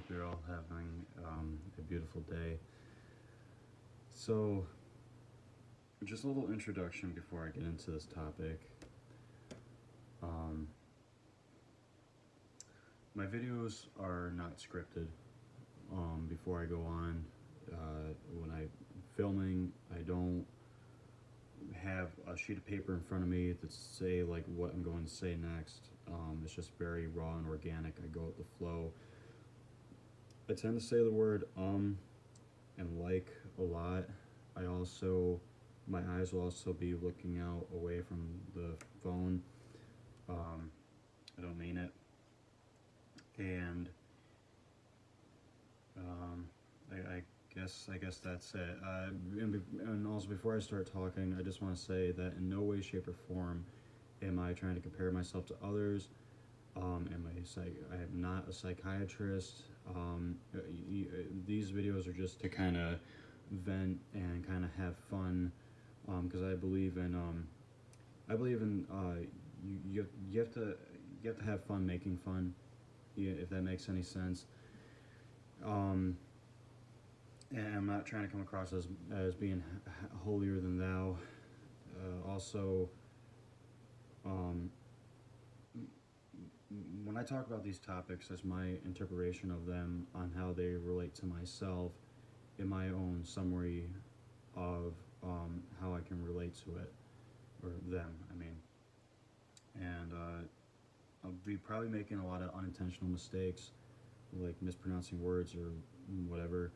hope you're all having a beautiful day. So, just a little introduction before I get into this topic. Um, my videos are not scripted. Before I go on, when I'm filming, I don't have a sheet of paper in front of me to say like what I'm going to say next. It's just very raw and organic. I go with the flow. I tend to say the word and like a lot. My eyes will also be looking out away from the phone. I don't mean it. And I guess that's it. And also, before I start talking, I just want to say that in no way, shape, or form am I trying to compare myself to others. I am not a psychiatrist. These videos are just to kind of vent and kind of have fun, because I believe in you have to have fun making fun, yeah, if that makes any sense. And I'm not trying to come across as being holier than thou. Also, when I talk about these topics, that's my interpretation of them on how they relate to myself in my own summary of how I can relate to it, or them, I mean. And I'll be probably making a lot of unintentional mistakes, like mispronouncing words or whatever.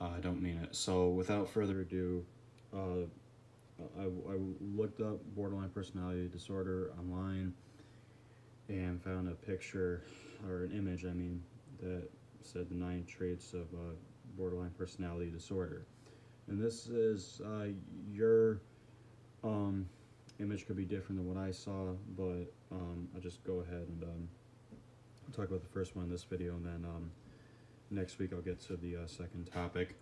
I don't mean it. So without further ado, I looked up borderline personality disorder online and found a picture, or an image, I mean, that said the 9 traits of borderline personality disorder. And this is your image could be different than what I saw, but I'll just go ahead and talk about the first one in this video, and then next week I'll get to the second topic.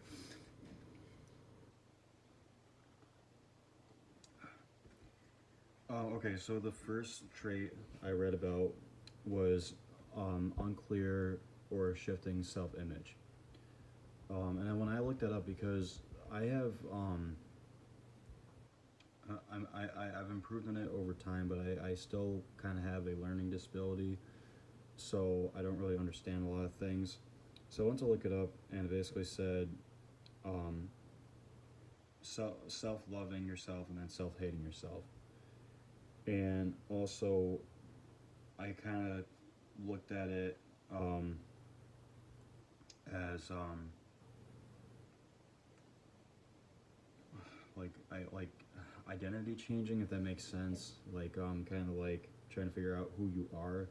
Okay, so the first trait I read about was unclear or shifting self-image. And then when I looked that up, because I have I've improved in it over time, but I still kind of have a learning disability, so I don't really understand a lot of things. So I went to look it up, and it basically said self-loving yourself and then self-hating yourself. And also, I kind of looked at it as like identity changing, if that makes sense. Like kind of like trying to figure out who you are.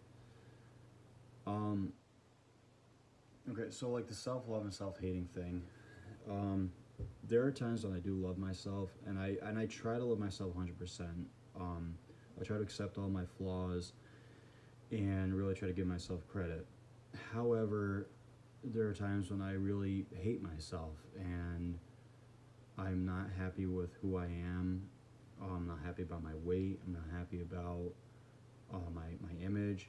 Okay, so like the self-love and self-hating thing. There are times when I do love myself, and I try to love myself 100%. I try to accept all my flaws and really try to give myself credit. However, there are times when I really hate myself and I'm not happy with who I am. I'm not happy about my weight. I'm not happy about my image.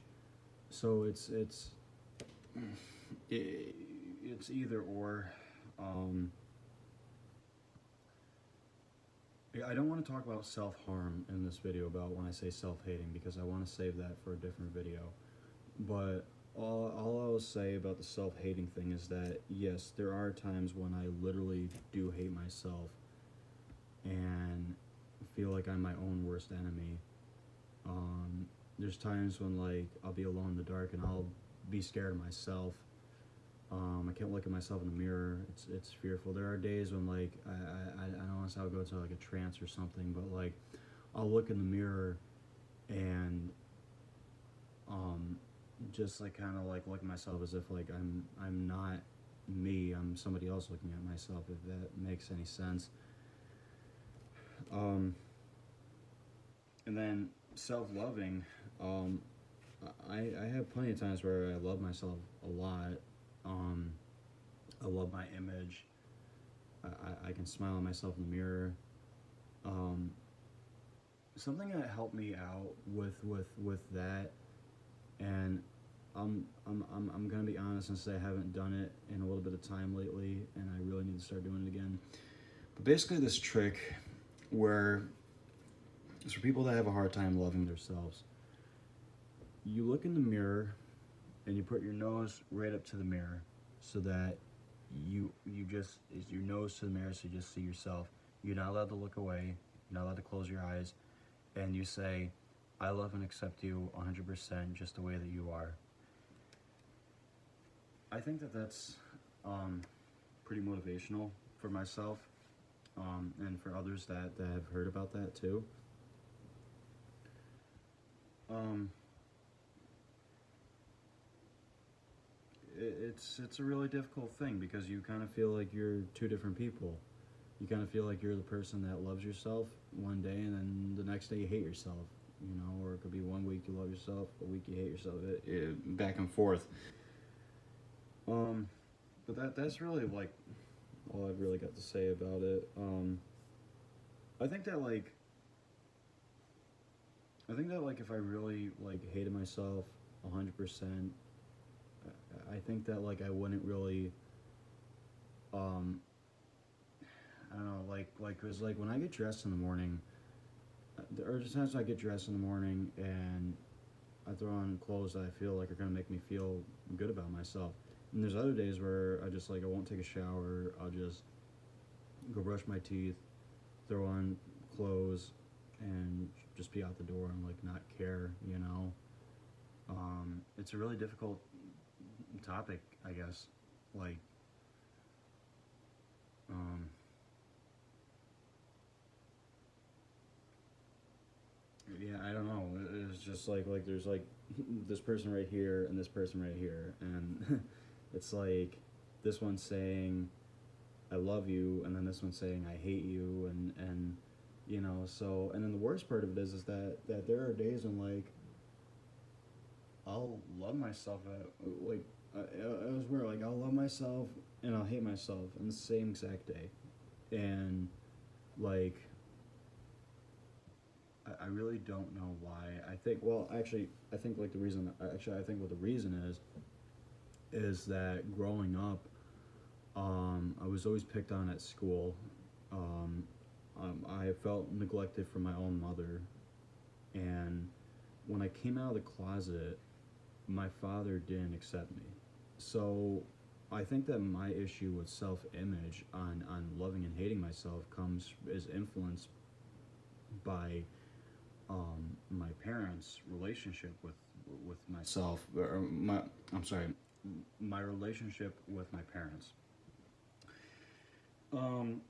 So it's either or. I don't want to talk about self-harm in this video about when I say self-hating, because I want to save that for a different video. But all I will say about the self-hating thing is that, yes, there are times when I literally do hate myself and feel like I'm my own worst enemy. There's times when like I'll be alone in the dark and I'll be scared of myself. I can't look at myself in the mirror. It's fearful. There are days when like I don't want to say I'll go to like a trance or something, but like I'll look in the mirror and just like kind of like look at myself as if like I'm not me. I'm somebody else looking at myself, if that makes any sense. And then self-loving. I have plenty of times where I love myself a lot. I love my image. I can smile at myself in the mirror. Something that helped me out with that, and I'm gonna be honest and say I haven't done it in a little bit of time lately, and I really need to start doing it again. But basically, this trick where it's for people that have a hard time loving themselves. You look in the mirror and you put your nose right up to the mirror so that you just is your nose to the mirror so you just see yourself. You're not allowed to look away. You're not allowed to close your eyes, and you say, "I love and accept you 100% just the way that you are." I think that that's pretty motivational for myself, and for others that have heard about that too. Um, it's a really difficult thing because you kind of feel like you're two different people. You kind of feel like you're the person that loves yourself one day, and then the next day you hate yourself. You know, or it could be one week you love yourself, a week you hate yourself. Back and forth. Um, but that's really like all I've really got to say about it. I think that like I think that like if I really like hated myself 100%, I think that like I wouldn't really um I don't know, cause like when I get dressed in the morning, there are just times I get dressed in the morning and I throw on clothes that I feel like are gonna make me feel good about myself. And there's other days where I just like I won't take a shower. I'll just go brush my teeth, throw on clothes, and just be out the door and like not care. You know, it's a really difficult topic, I guess. Like, um, yeah, I don't know. It's just like there's like this person right here and this person right here, and it's like this one's saying I love you, and then this one's saying I hate you, and you know. So, and then the worst part of it is that there are days when like I'll love myself at like I was weird. Like I'll love myself and I'll hate myself in the same exact day, and like I really don't know why. I think well actually I think like the reason actually I think what the reason is that growing up, I was always picked on at school. Um, I felt neglected from my own mother, and when I came out of the closet, my father didn't accept me. So I think that my issue with self-image on loving and hating myself comes is influenced by my parents' relationship with myself, or my I'm sorry, my relationship with my parents. Um,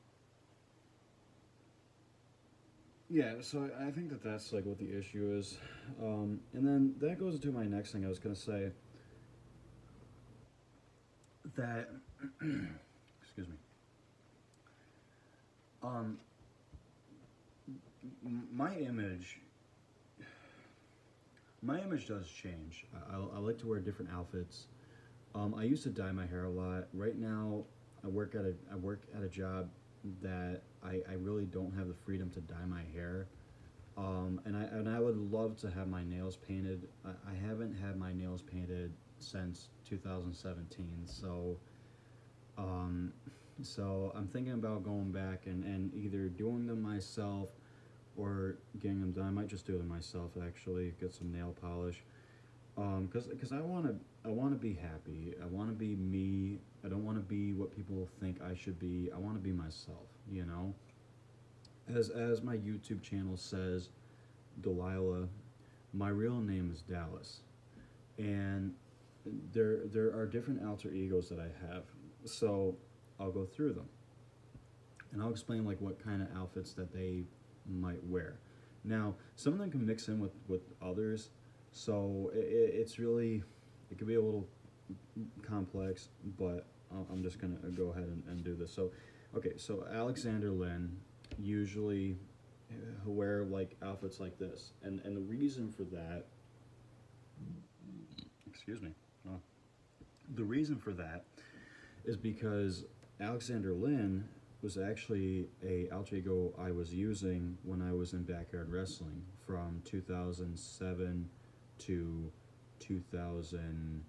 yeah, so I think that that's like what the issue is, and then that goes into my next thing I was gonna say that excuse me. Um, my image my image does change. I like to wear different outfits. I used to dye my hair a lot. Right now, I work at a job that I really don't have the freedom to dye my hair. And I would love to have my nails painted. I haven't had my nails painted since 2017. Um, so I'm thinking about going back and either doing them myself or getting them done. I might just do them myself actually. Get some nail polish. Cause I wanna be happy. I wanna be me. I don't wanna be what people think I should be. I wanna be myself. You know. As my YouTube channel says, Delilah, my real name is Dallas, and there are different alter egos that I have. So I'll go through them, and I'll explain like what kind of outfits that they might wear. Now, some of them can mix in with others, so it's really it can be a little complex, but I'm just gonna go ahead and do this. So, okay, so Alexander Lin usually wear like outfits like this, and the reason for that, excuse me, the reason for that is because Alexander Lin was actually a alter ego I was using when I was in backyard wrestling from 2007 to 2000,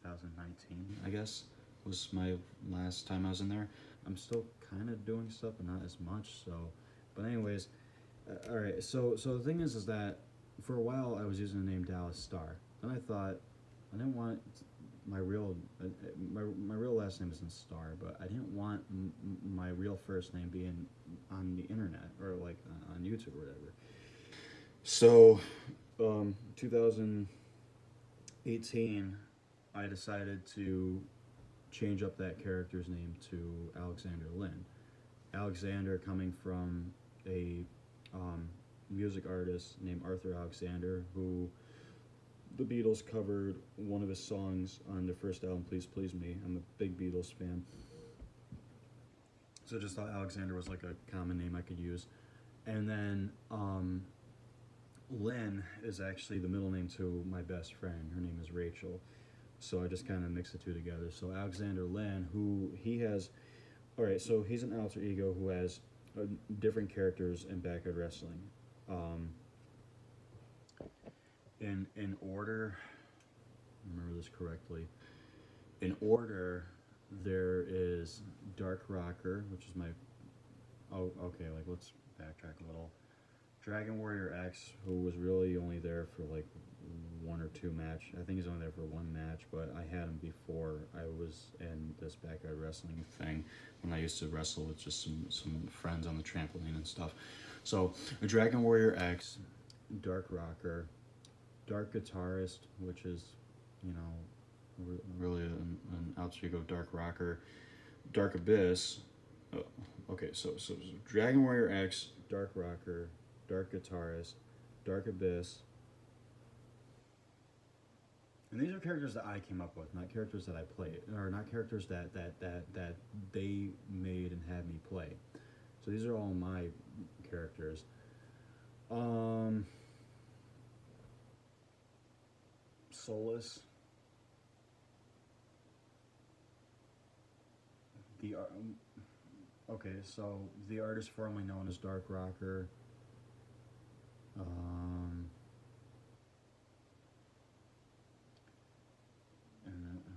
2019, I guess, was my last time I was in there. I'm still kind of doing stuff, but not as much. So, but anyways, all right. So the thing is that for a while I was using the name Dallas Star. Then I thought I didn't want my real my real last name isn't Star, but I didn't want my real first name being on the internet or like on YouTube or whatever. So, 2018, I decided to change up that character's name to Alexander Lin. Alexander coming from a music artist named Arthur Alexander, who the Beatles covered one of his songs on their first album, Please Please Me. I'm a big Beatles fan. So I just thought Alexander was like a common name I could use. And then Lynn is actually the middle name to my best friend. Her name is Rachel. So I just kind of mixed the two together. So Alexander Lynn, who he has, all right, so he's an alter ego who has different characters in backyard wrestling. In order, remember this correctly, in order, there is Dark Rocker, which is my, oh, okay, like let's backtrack a little. Dragon Warrior X, who was really only there for like one or two match. I think he's only there for one match, but I had him before I was in this backyard wrestling thing when I used to wrestle with just some friends on the trampoline and stuff. So Dragon Warrior X, Dark Rocker, Dark Guitarist, which is, you know, really an alter ego Dark Rocker, Dark Abyss. Oh, okay, so Dragon Warrior X, Dark Rocker, Dark Guitarist, Dark Abyss. And these are characters that I came up with, not characters that I played, or not characters that they made and had me play. So these are all my characters. Solus. The okay, so the artist formerly known as Dark Rocker. And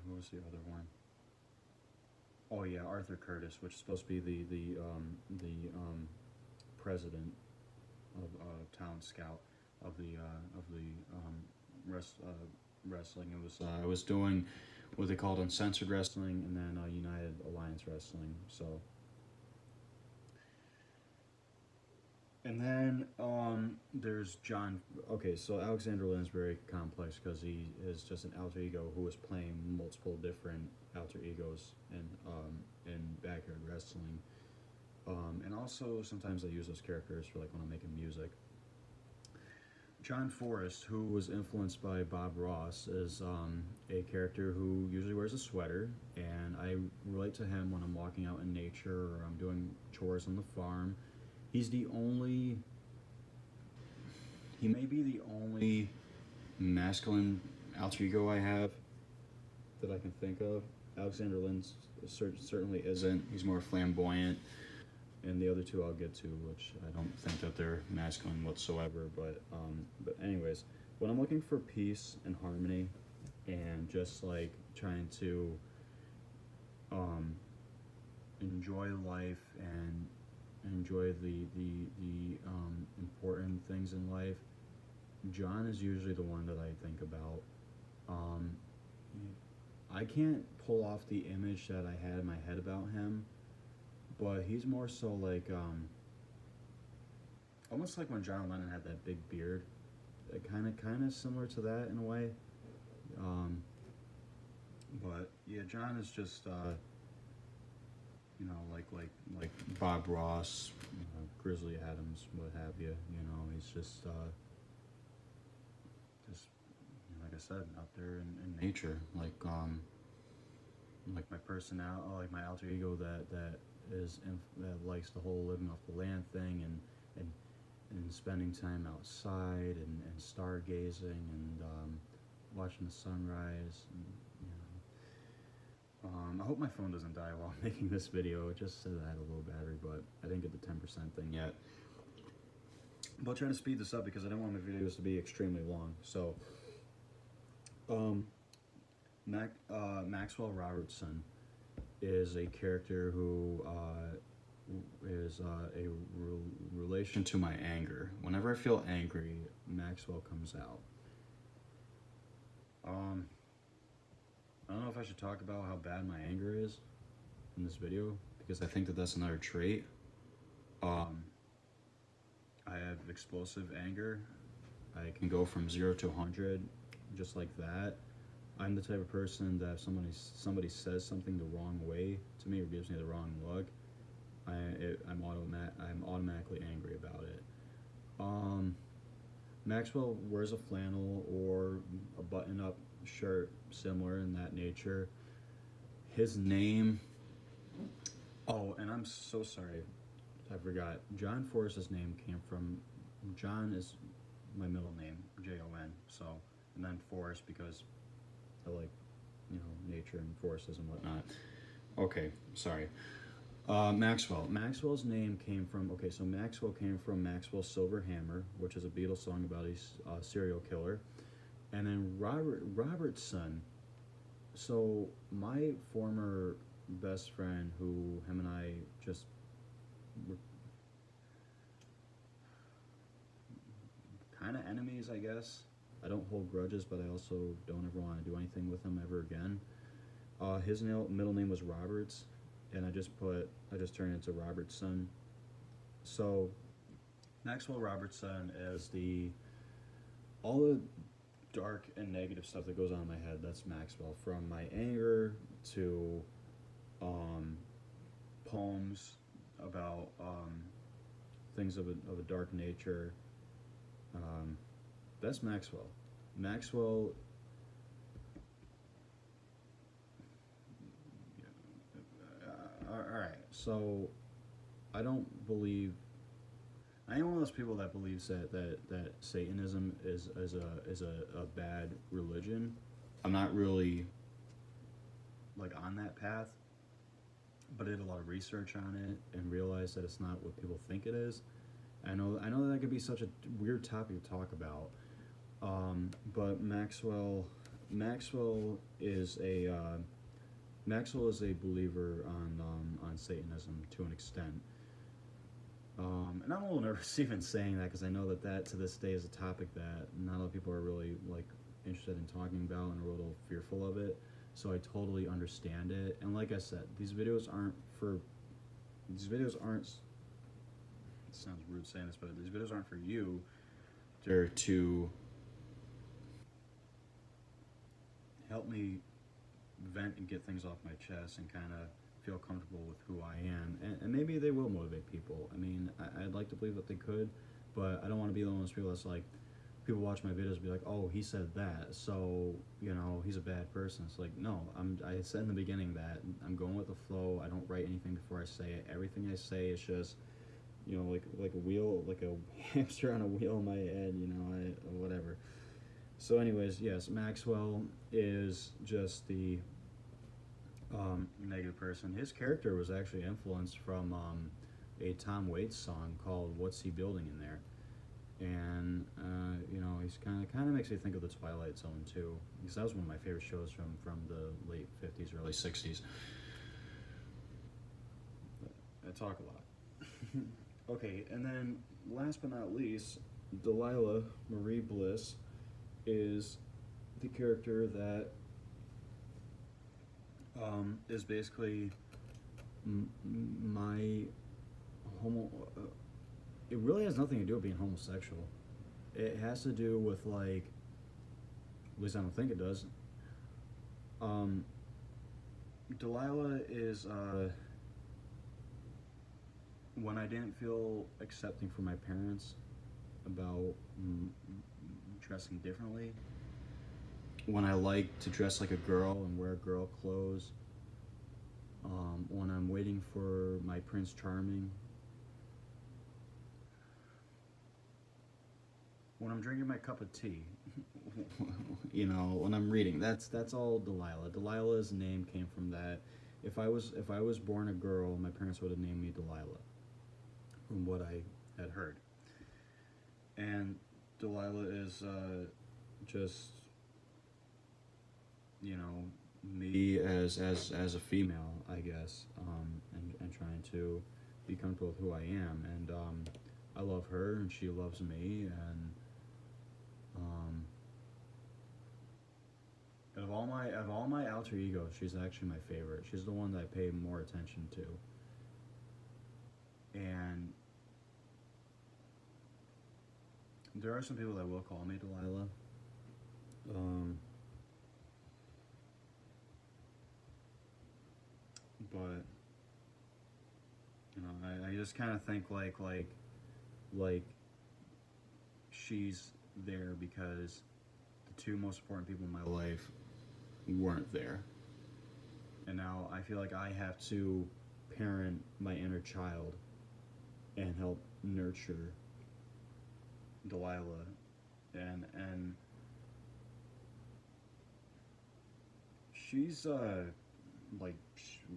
who was the other one? Oh yeah, Arthur Curtis, which is supposed to be the president of Town Scout of the wrestling. It was I was doing what they called Uncensored Wrestling and then United Alliance Wrestling. So. And then there's John. Okay, so Alexander Lynn is very complex because he is just an alter ego who is playing multiple different alter egos in backyard wrestling. And also sometimes I use those characters for like when I'm making music. John Forrest, who was influenced by Bob Ross, is a character who usually wears a sweater, and I relate to him when I'm walking out in nature or I'm doing chores on the farm. He's the only, he may be the only masculine alter ego I have that I can think of. Alexander Lynn certainly isn't. He's more flamboyant. And the other two I'll get to, which I don't think that they're masculine whatsoever. But anyways, when I'm looking for peace and harmony and just like trying to enjoy life and enjoy the important things in life, John is usually the one that I think about. I can't pull off the image that I had in my head about him, but he's more so like almost like when John Lennon had that big beard, kind of similar to that in a way. But yeah, John is just you know, like Bob Ross, Grizzly Adams, what have you. You know, he's just you know, like I said, out there in nature, like my personality, like my alter ego that likes the whole living off the land thing and spending time outside and stargazing and watching the sunrise. And, I hope my phone doesn't die while I'm making this video. It just said I had a low battery, but I didn't get the 10% thing yet. But I'll try to speed this up because I don't want my videos to be extremely long. So, Maxwell Robertson is a character who is a relation to my anger. Whenever I feel angry, Maxwell comes out. I don't know if I should talk about how bad my anger is in this video, because I think that that's another trait. I have explosive anger. I can go from 0 to 100 just like that. I'm the type of person that if somebody says something the wrong way to me or gives me the wrong look, I'm automatically angry about it. Maxwell wears a flannel or a button-up shirt similar in that nature. His name, oh, and I'm so sorry, I forgot. John Forrest's name came from, John is my middle name, Jon, so, and then Forrest because I like, you know, nature and forests and whatnot. Okay, sorry. Maxwell's name came from, okay, so Maxwell came from Maxwell Silver Hammer, which is a Beatles song about a serial killer. And then Robertson, so my former best friend, who him and I just were kind of enemies, I guess. I don't hold grudges, but I also don't ever want to do anything with him ever again. His middle name was Roberts, and I just turned it into Robertson. So Maxwell Robertson is all the dark and negative stuff that goes on in my head. That's Maxwell, from my anger to poems about things of a dark nature. That's Maxwell. Maxwell. All right. So, I don't believe. I am one of those people that believes that Satanism is a bad religion. I'm not really like on that path, but I did a lot of research on it and realized that it's not what people think it is. I know that could be such a weird topic to talk about, but Maxwell is a believer on Satanism to an extent, and I'm a little nervous even saying that because I know that to this day is a topic that not a lot of people are really like interested in talking about and are a little fearful of it. So I totally understand it, and like I said, these videos aren't. It sounds rude saying this, but these videos aren't for you. They're to help me vent and get things off my chest and kind of feel comfortable with who I am. And maybe they will motivate people. I mean, I'd like to believe that they could, but I don't want to be one of those people that's like, people watch my videos and be like, oh, he said that, so, you know, he's a bad person. It's like, no, I said in the beginning that I'm going with the flow. I don't write anything before I say it. Everything I say is just, you know, like a wheel, like a hamster on a wheel in my head, you know, whatever. So anyways, yes, Maxwell is just the negative person. His character was actually influenced from a Tom Waits song called "What's He Building in There," and you know, he's kind of makes me think of the Twilight Zone too, because that was one of my favorite shows from the late 50s, early 60s. I talk a lot. Okay, and then last but not least, Delilah Marie Bliss is the character that is basically my it really has nothing to do with being homosexual. It has to do with, like, at least I don't think it does. Delilah is when I didn't feel accepting from my parents about dressing differently, when I like to dress like a girl and wear girl clothes, when I'm waiting for my Prince Charming, when I'm drinking my cup of tea, you know, when I'm reading, that's all Delilah. Delilah's name came from that. If I was born a girl, my parents would have named me Delilah, from what I had heard. And Delilah is just, you know, me as a female, I guess, and trying to be comfortable with who I am. And I love her, and she loves me, and of all my alter egos, she's actually my favorite. She's the one that I pay more attention to. And there are some people that will call me Delilah. But you know, I just kind of think like she's there because the two most important people in my life weren't there, and now I feel like I have to parent my inner child and help nurture Delilah, and she's like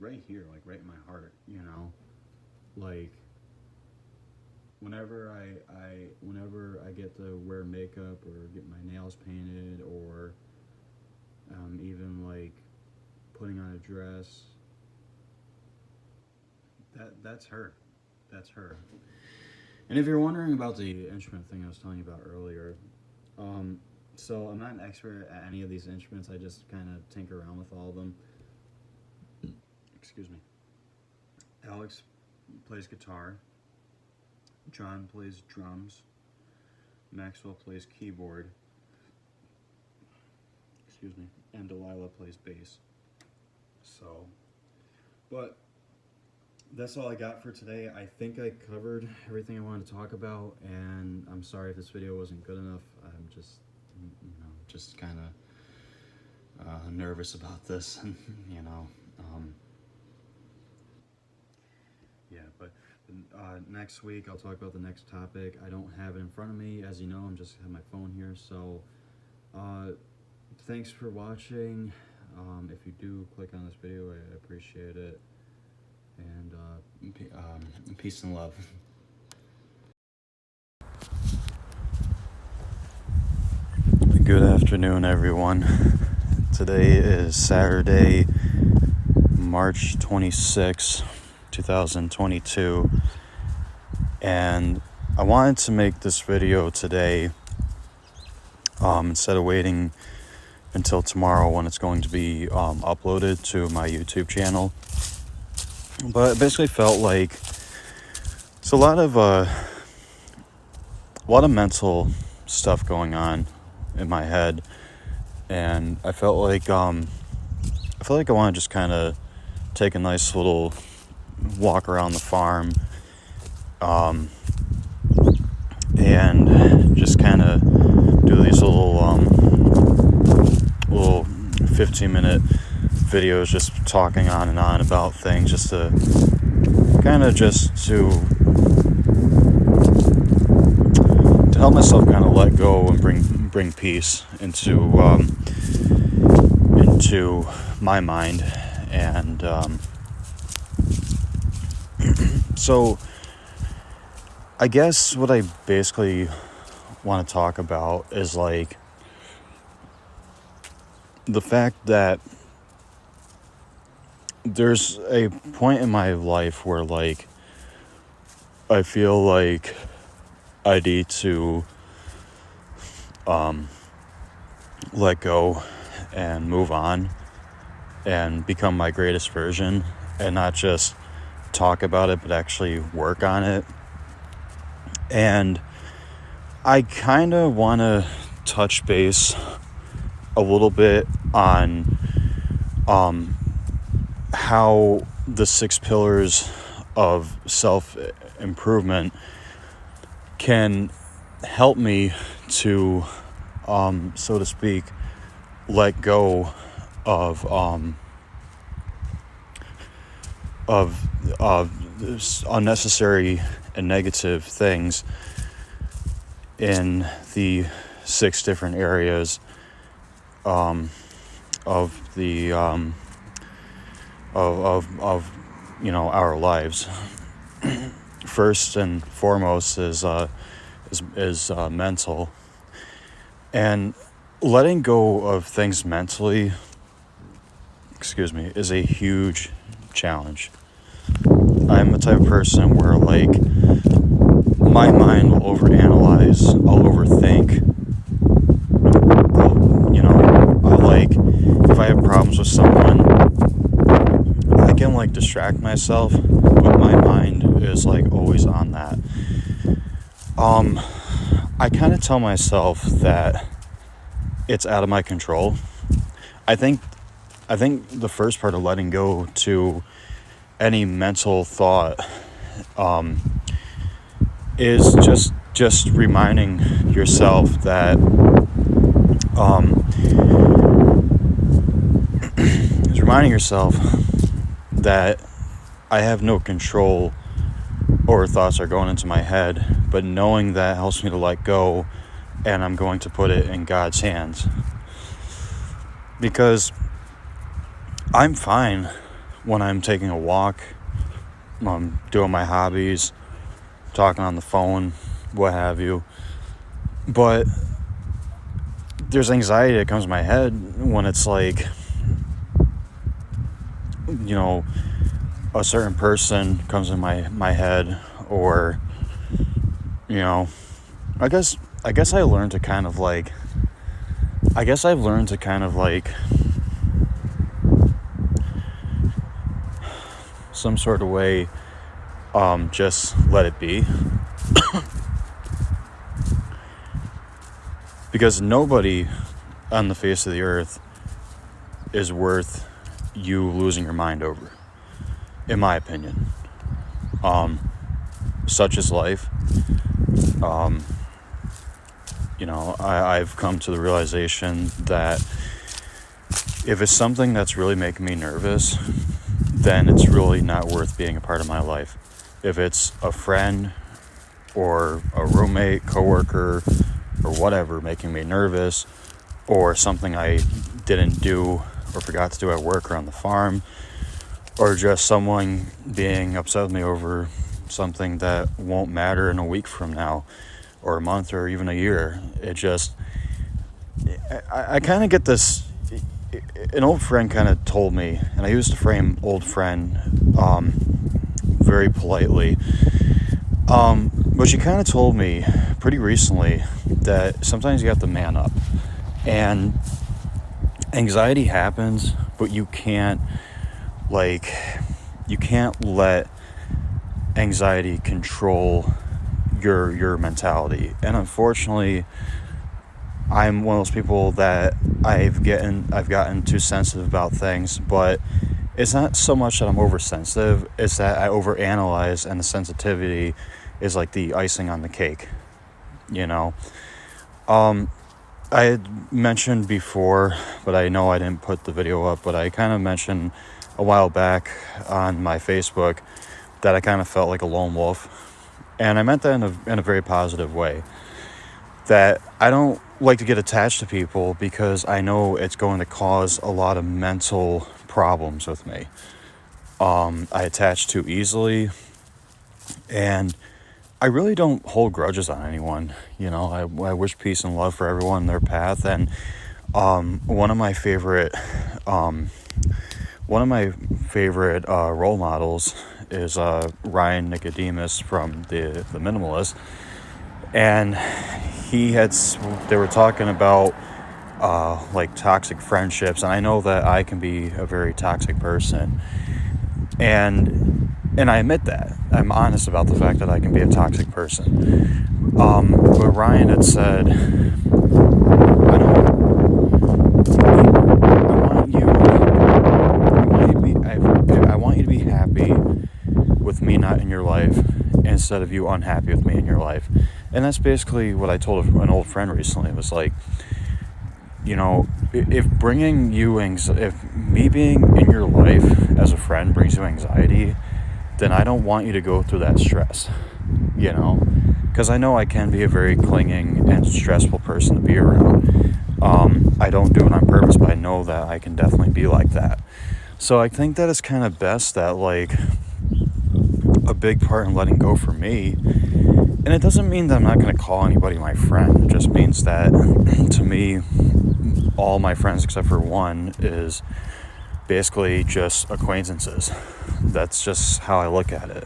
right here, like right in my heart, you know, like whenever I get to wear makeup or get my nails painted, or even like putting on a dress, that's her. That's her. And if you're wondering about the instrument thing I was telling you about earlier, so I'm not an expert at any of these instruments. I just kind of tinker around with all of them. Excuse me. Alex plays guitar. John plays drums. Maxwell plays keyboard. Excuse me. And Delilah plays bass. So, but that's all I got for today. I think I covered everything I wanted to talk about, and I'm sorry if this video wasn't good enough. I'm just, you know, just kind of nervous about this, you know. Yeah, but next week I'll talk about the next topic. I don't have it in front of me, as you know. I'm just have my phone here. So, thanks for watching. If you do click on this video, I appreciate it. And peace and love. Good afternoon, everyone. Today is Saturday, March 26, 2022, and I wanted to make this video today instead of waiting until tomorrow when it's going to be uploaded to my YouTube channel. But it basically felt like it's a lot of mental stuff going on in my head, and I felt like I want to just kind of take a nice little walk around the farm, and just kind of do these little 15-minute videos, just talking on and on about things, just to kind of to help myself kind of let go and bring peace into my mind. And so I guess what I basically want to talk about is like the fact that there's a point in my life where like I feel like I need to let go and move on and become my greatest version, and not just talk about it but actually work on it. And I kind of want to touch base a little bit on how the 6 pillars of self-improvement can help me to, so to speak, let go of unnecessary and negative things in the 6 different areas of the of you know, our lives. First and foremost is is mental, and letting go of things mentally, is a huge challenge. I'm the type of person where, like, my mind will overanalyze, I'll overthink. If I have problems with someone, I can, like, distract myself, but my mind is, like, always on that. I kind of tell myself that it's out of my control. I think the first part of letting go to any mental thought is just reminding yourself that I have no control over thoughts that are going into my head, but knowing that helps me to let go, and I'm going to put it in God's hands. Because I'm fine when I'm taking a walk, I'm doing my hobbies, talking on the phone, what have you. But there's anxiety that comes to my head when it's like, a certain person comes in my head, or, I guess I've learned to kind of like some sort of way, just let it be. Because nobody on the face of the earth is worth you losing your mind over, in my opinion. Such is life. I've come to the realization that if it's something that's really making me nervous, then it's really not worth being a part of my life. If it's a friend or a roommate, coworker, or whatever making me nervous, or something I didn't do or forgot to do at work or on the farm, or just someone being upset with me over something that won't matter in a week from now, or a month, or even a year. I kind of get this. An old friend kind of told me, and I used to frame old friend very politely, but she kind of told me pretty recently that sometimes you have to man up, and anxiety happens, but you can't let anxiety control your mentality. And unfortunately, I'm one of those people that I've gotten too sensitive about things, but it's not so much that I'm oversensitive, it's that I overanalyze, and the sensitivity is like the icing on the cake, I had mentioned before, but I know I didn't put the video up, but I kind of mentioned a while back on my Facebook that I kind of felt like a lone wolf. And I meant that in a very positive way. That I don't like to get attached to people because I know it's going to cause a lot of mental problems with me. I attach too easily, and I really don't hold grudges on anyone. I wish peace and love for everyone in their path. And one of my favorite role models is Ryan Nicodemus from the Minimalist, and they were talking about like toxic friendships, and I know that I can be a very toxic person, and I admit that. I'm honest about the fact that I can be a toxic person. But Ryan had said, I want you to be happy with me not in your life instead of you unhappy with me in your life. And that's basically what I told an old friend recently. It was like, if me being in your life as a friend brings you anxiety, then I don't want you to go through that stress, because I know I can be a very clinging and stressful person to be around. I don't do it on purpose, but I know that I can definitely be like that. So I think that it's kind of best that, like, a big part in letting go for me And it doesn't mean that I'm not going to call anybody my friend. It just means that, to me, all my friends except for one is basically just acquaintances. That's just how I look at it.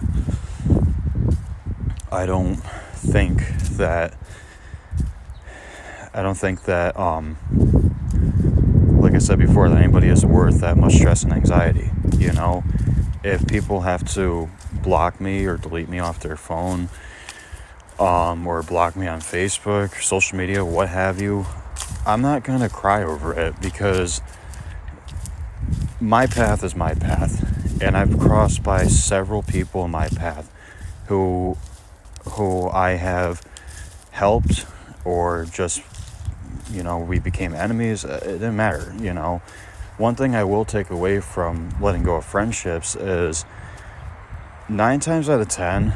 I don't think that like I said before, that anybody is worth that much stress and anxiety. You know, if people have to block me or delete me off their phone, or block me on Facebook, social media, what have you, I'm not gonna cry over it, because my path is my path, and I've crossed by several people in my path who I have helped, or just, we became enemies. It didn't matter. One thing I will take away from letting go of friendships is 9 times out of 10,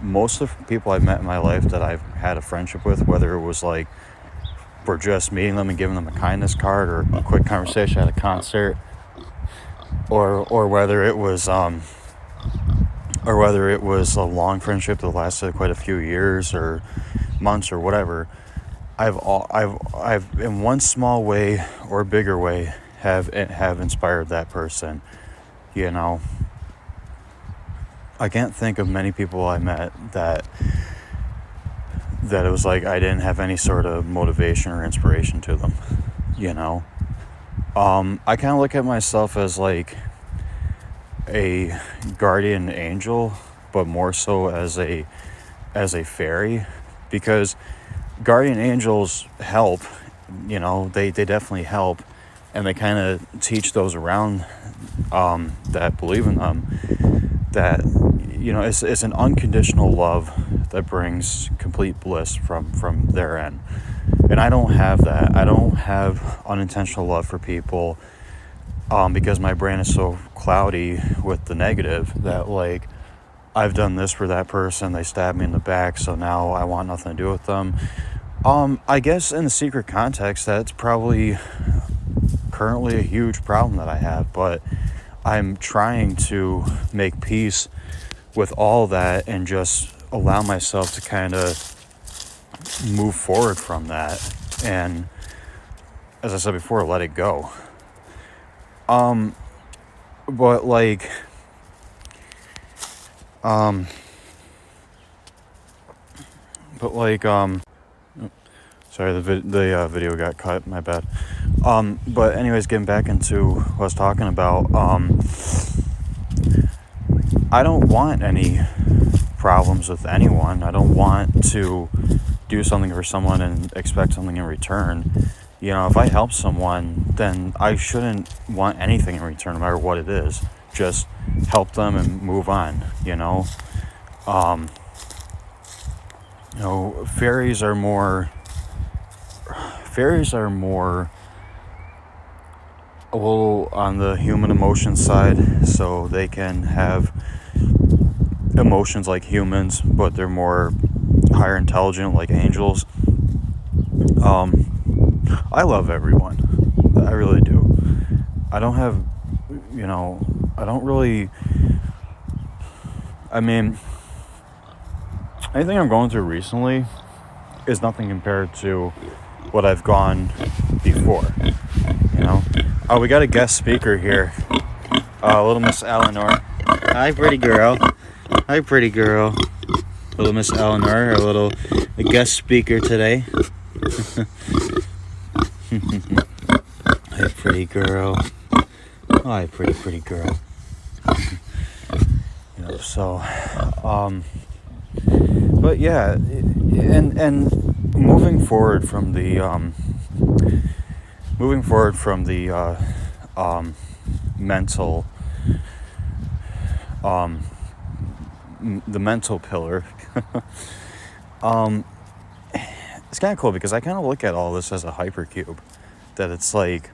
most of the people I've met in my life that I've had a friendship with, whether it was like we're just meeting them and giving them a kindness card or a quick conversation at a concert, or whether it was a long friendship that lasted quite a few years or months or whatever, I've in one small way or bigger way have inspired that person. I can't think of many people I met that it was like I didn't have any sort of motivation or inspiration to them. I kind of look at myself as like a guardian angel, but more so as a fairy, because guardian angels help. They definitely help, and they kind of teach those around that believe in them that it's an unconditional love that brings complete bliss from their end. And I don't have that. I don't have unintentional love for people, because my brain is so cloudy with the negative that, like, I've done this for that person, they stabbed me in the back, so now I want nothing to do with them. I guess in the secret context, that's probably currently a huge problem that I have, but I'm trying to make peace with all that and just allow myself to kind of move forward from that, and, as I said before, let it go. But like, sorry, the video got cut, my bad. But anyways, getting back into what I was talking about, I don't want any problems with anyone. I don't want to do something for someone and expect something in return. If I help someone, then I shouldn't want anything in return, no matter what it is. Just help them and move on. Fairies are more a little on the human emotion side, so they can have emotions like humans, but they're more higher intelligent, like angels. I love everyone. I really do. I don't have, anything I'm going through recently is nothing compared to what I've gone before, Oh, we got a guest speaker here. Little Miss Eleanor. Hi, pretty girl. Hi, pretty girl. Little Miss Eleanor, a guest speaker today. Hi, pretty girl. Hi, pretty girl. But yeah, and moving forward from the mental pillar. It's kind of cool because I kind of look at all this as a hypercube, that it's like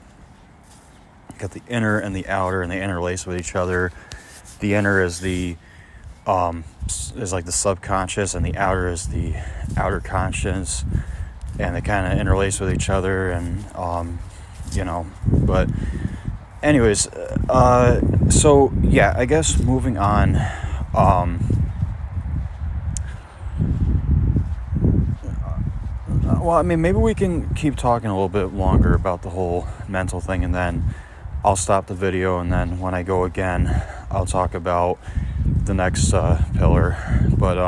got the inner and the outer, and they interlace with each other. The inner is is like the subconscious, and the outer is the outer conscious, and they kind of interlace with each other, and but anyways, so yeah, I guess moving on, Well, I mean, maybe we can keep talking a little bit longer about the whole mental thing, and then I'll stop the video, and then when I go again, I'll talk about the next pillar. But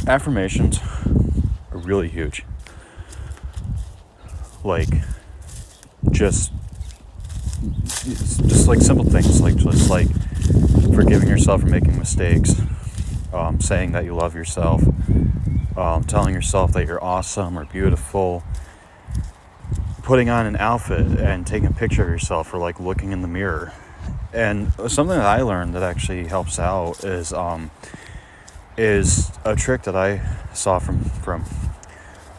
affirmations are really huge. Like, just like simple things, like just like forgiving yourself for making mistakes, saying that you love yourself, telling yourself that you're awesome or beautiful, putting on an outfit and taking a picture of yourself, or like looking in the mirror. And something that I learned that actually helps out is a trick that I saw from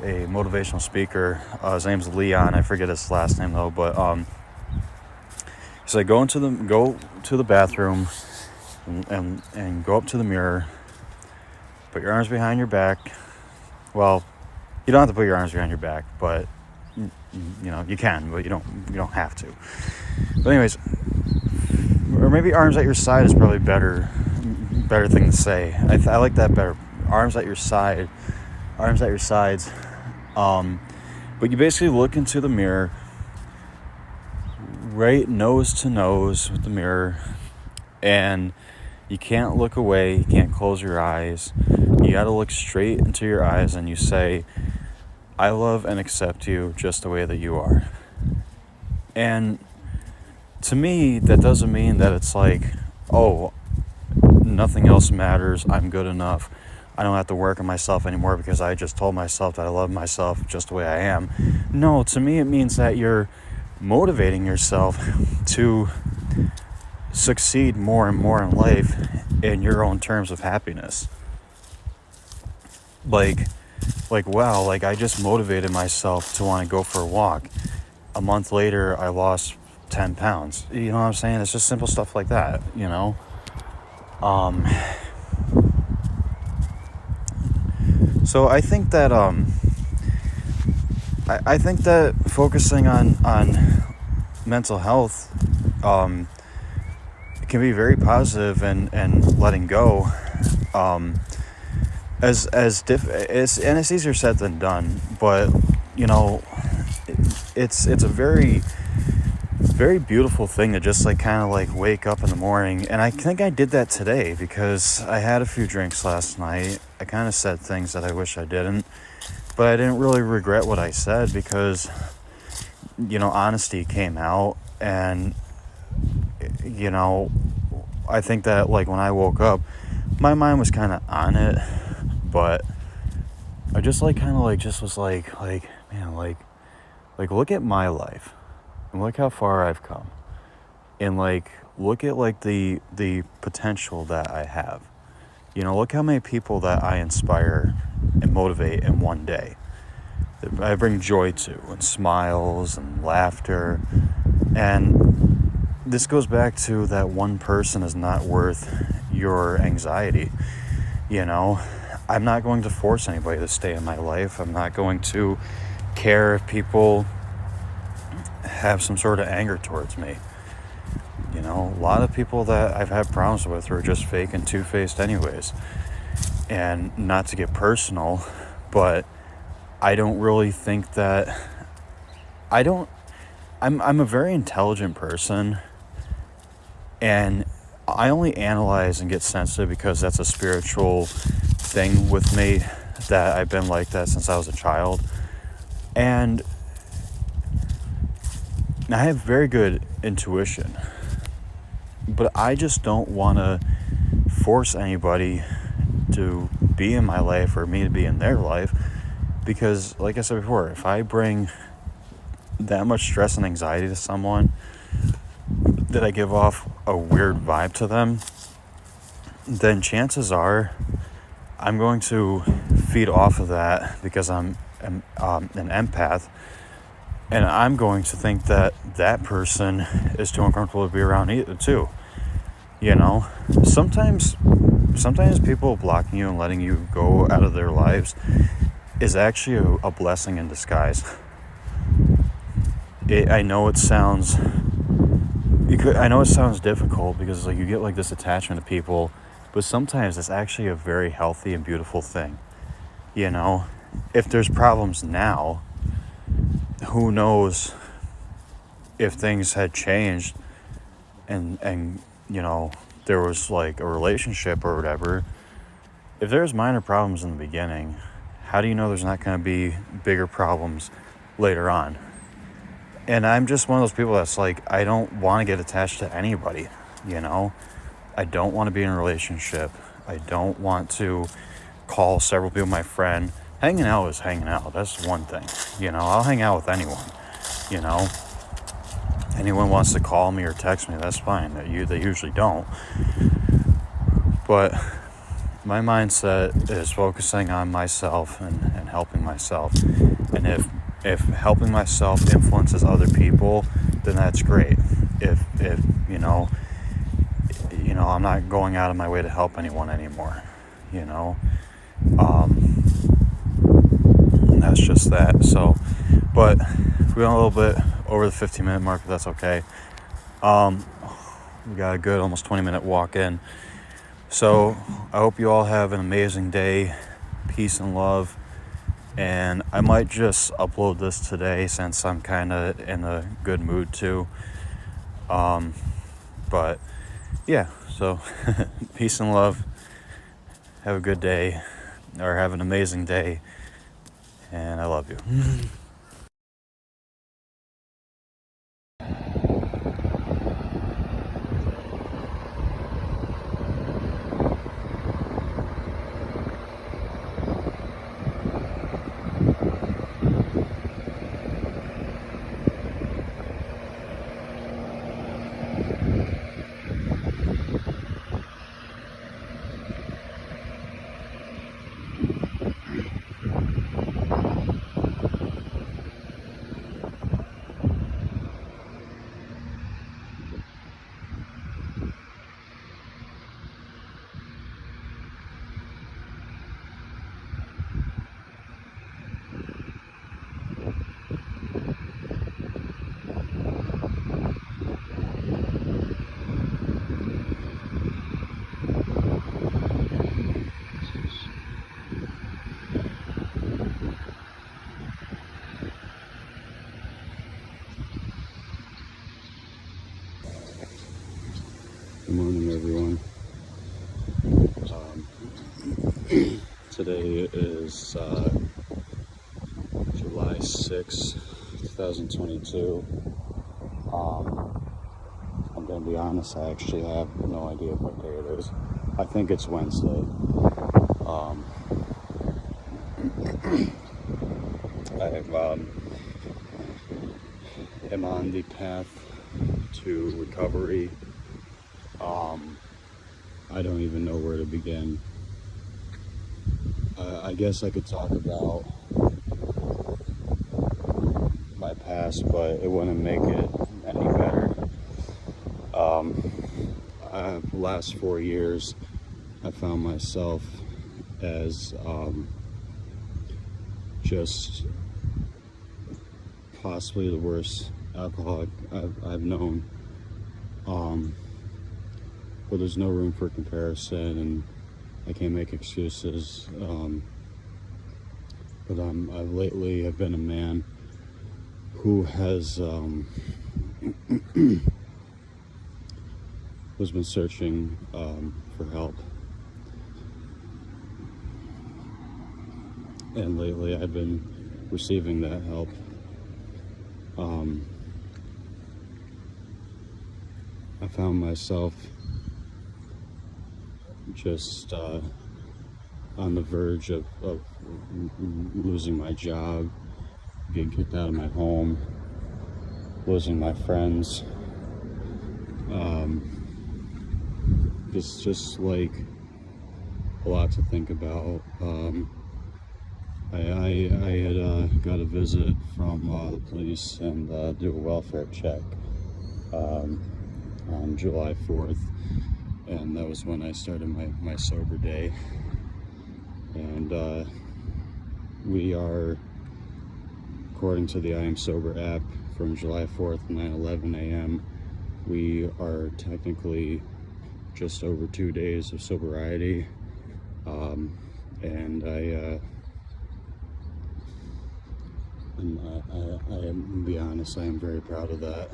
a motivational speaker. His name's Leon. I forget his last name though, but so go to the bathroom and go up to the mirror. Put your arms behind your back. Well, you don't have to put your arms behind your back, but you know you can, but you don't have to. But anyways, or maybe arms at your side is probably better thing to say. I like that better. Arms at your side, arms at your sides. But you basically look into the mirror, right nose to nose with the mirror, and you can't look away, you can't close your eyes. You gotta look straight into your eyes, and you say, I love and accept you just the way that you are. And to me, that doesn't mean that it's like, oh, nothing else matters, I'm good enough, I don't have to work on myself anymore because I just told myself that I love myself just the way I am. No, to me it means that you're motivating yourself to succeed more and more in life in your own terms of happiness. Like wow, like I just motivated myself to want to go for a walk. A month later, I lost 10 pounds. You know what I'm saying? It's just simple stuff like that, you know? So I think that I think that focusing on mental health can be very positive, and letting go and it's easier said than done, but you know it's a very very beautiful thing to just like kind of like wake up in the morning. And I think I did that today because I had a few drinks last night. I kind of said things that I wish I didn't, but I didn't really regret what I said because, you know, honesty came out. And, you know, I think that like when I woke up, my mind was kind of on it, but I just like kind of like just was like man, like look at my life. And look how far I've come. And like look at like the potential that I have. You know, look how many people that I inspire and motivate in one day. That I bring joy to, and smiles and laughter. And this goes back to that one person is not worth your anxiety. You know, I'm not going to force anybody to stay in my life. I'm not going to care if people have some sort of anger towards me. You know, a lot of people that I've had problems with are just fake and two-faced anyways. And not to get personal, but I don't really think that I'm a very intelligent person, and I only analyze and get sensitive because that's a spiritual thing with me, that I've been like that since I was a child. And I have very good intuition, but I just don't want to force anybody to be in my life or me to be in their life, because like I said before, if I bring that much stress and anxiety to someone, that I give off a weird vibe to them, then chances are I'm going to feed off of that because I'm an empath. And I'm going to think that that person is too uncomfortable to be around either, too. You know, sometimes people blocking you and letting you go out of their lives is actually a blessing in disguise. I know it sounds I know it sounds difficult because like you get like this attachment to people, but sometimes it's actually a very healthy and beautiful thing. You know, if there's problems now, who knows if things had changed and you know, there was like a relationship or whatever. If there's minor problems in the beginning, how do you know there's not going to be bigger problems later on? And I'm just one of those people that's like, I don't want to get attached to anybody, you know? I don't want to be in a relationship. I don't want to call several people my friend. Hanging out is hanging out. That's one thing. You know, I'll hang out with anyone, you know? Anyone wants to call me or text me, that's fine. They usually don't. But my mindset is focusing on myself and helping myself. And if helping myself influences other people, then that's great. If you know, I'm not going out of my way to help anyone anymore, you know. That's just that. So, but we went a little bit over the 15-minute mark, but that's okay. We got a good almost 20-minute walk in. So I hope you all have an amazing day. Peace and love. And I might just upload this today since I'm kind of in a good mood too. But yeah, so peace and love. Have a good day, or have an amazing day. And I love you. Good morning, everyone. Today is July 6th, 2022. I'm going to be honest, I actually have no idea what day it is. I think it's Wednesday. I am on the path to recovery. I don't even know where to begin. I guess I could talk about my past, but it wouldn't make it any better. The last 4 years, I found myself as just possibly the worst alcoholic I've known. But there's no room for comparison, and I can't make excuses. But I've lately have been a man who has who's been searching for help. And lately I've been receiving that help. I found myself just on the verge of losing my job, getting kicked out of my home, losing my friends. It's just like a lot to think about. I had got a visit from the police and do a welfare check on July 4th, and that was when I started my sober day. And we are, according to the I Am Sober app, from July 4th, 9:11 a.m. We are technically just over 2 days of sobriety, and I'm be honest, I am very proud of that.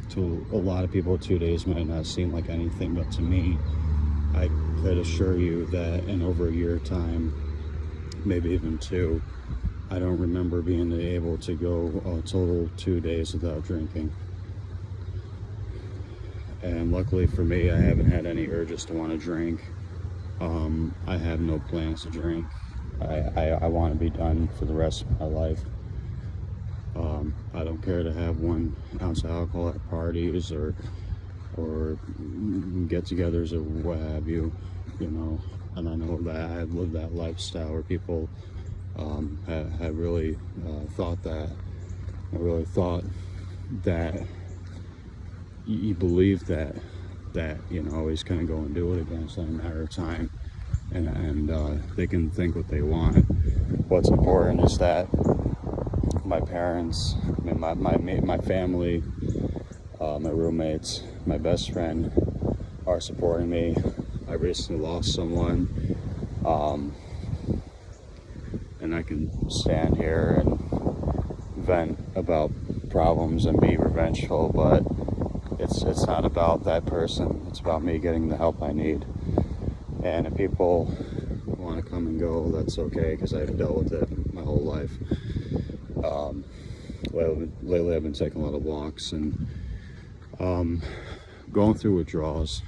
To a lot of people, 2 days might not seem like anything, but to me, I could assure you that in over a year time, maybe even 2, I don't remember being able to go a total 2 days without drinking. And luckily for me, I haven't had any urges to want to drink. I have no plans to drink. I want to be done for the rest of my life. I don't care to have 1 ounce of alcohol at parties or get-togethers or what have you, you know. And I know that I've lived that lifestyle where people have really thought that. I really thought that you believe that you know, always kind of go and do it again. It's not a matter of time, and they can think what they want. What's important is that my parents, my family, my roommates, my best friend are supporting me. I recently lost someone, and I can stand here and vent about problems and be revengeful, but it's not about that person. It's about me getting the help I need. And if people want to come and go, that's okay, because I've dealt with it my whole life. Lately I've been taking a lot of walks and going through withdrawals.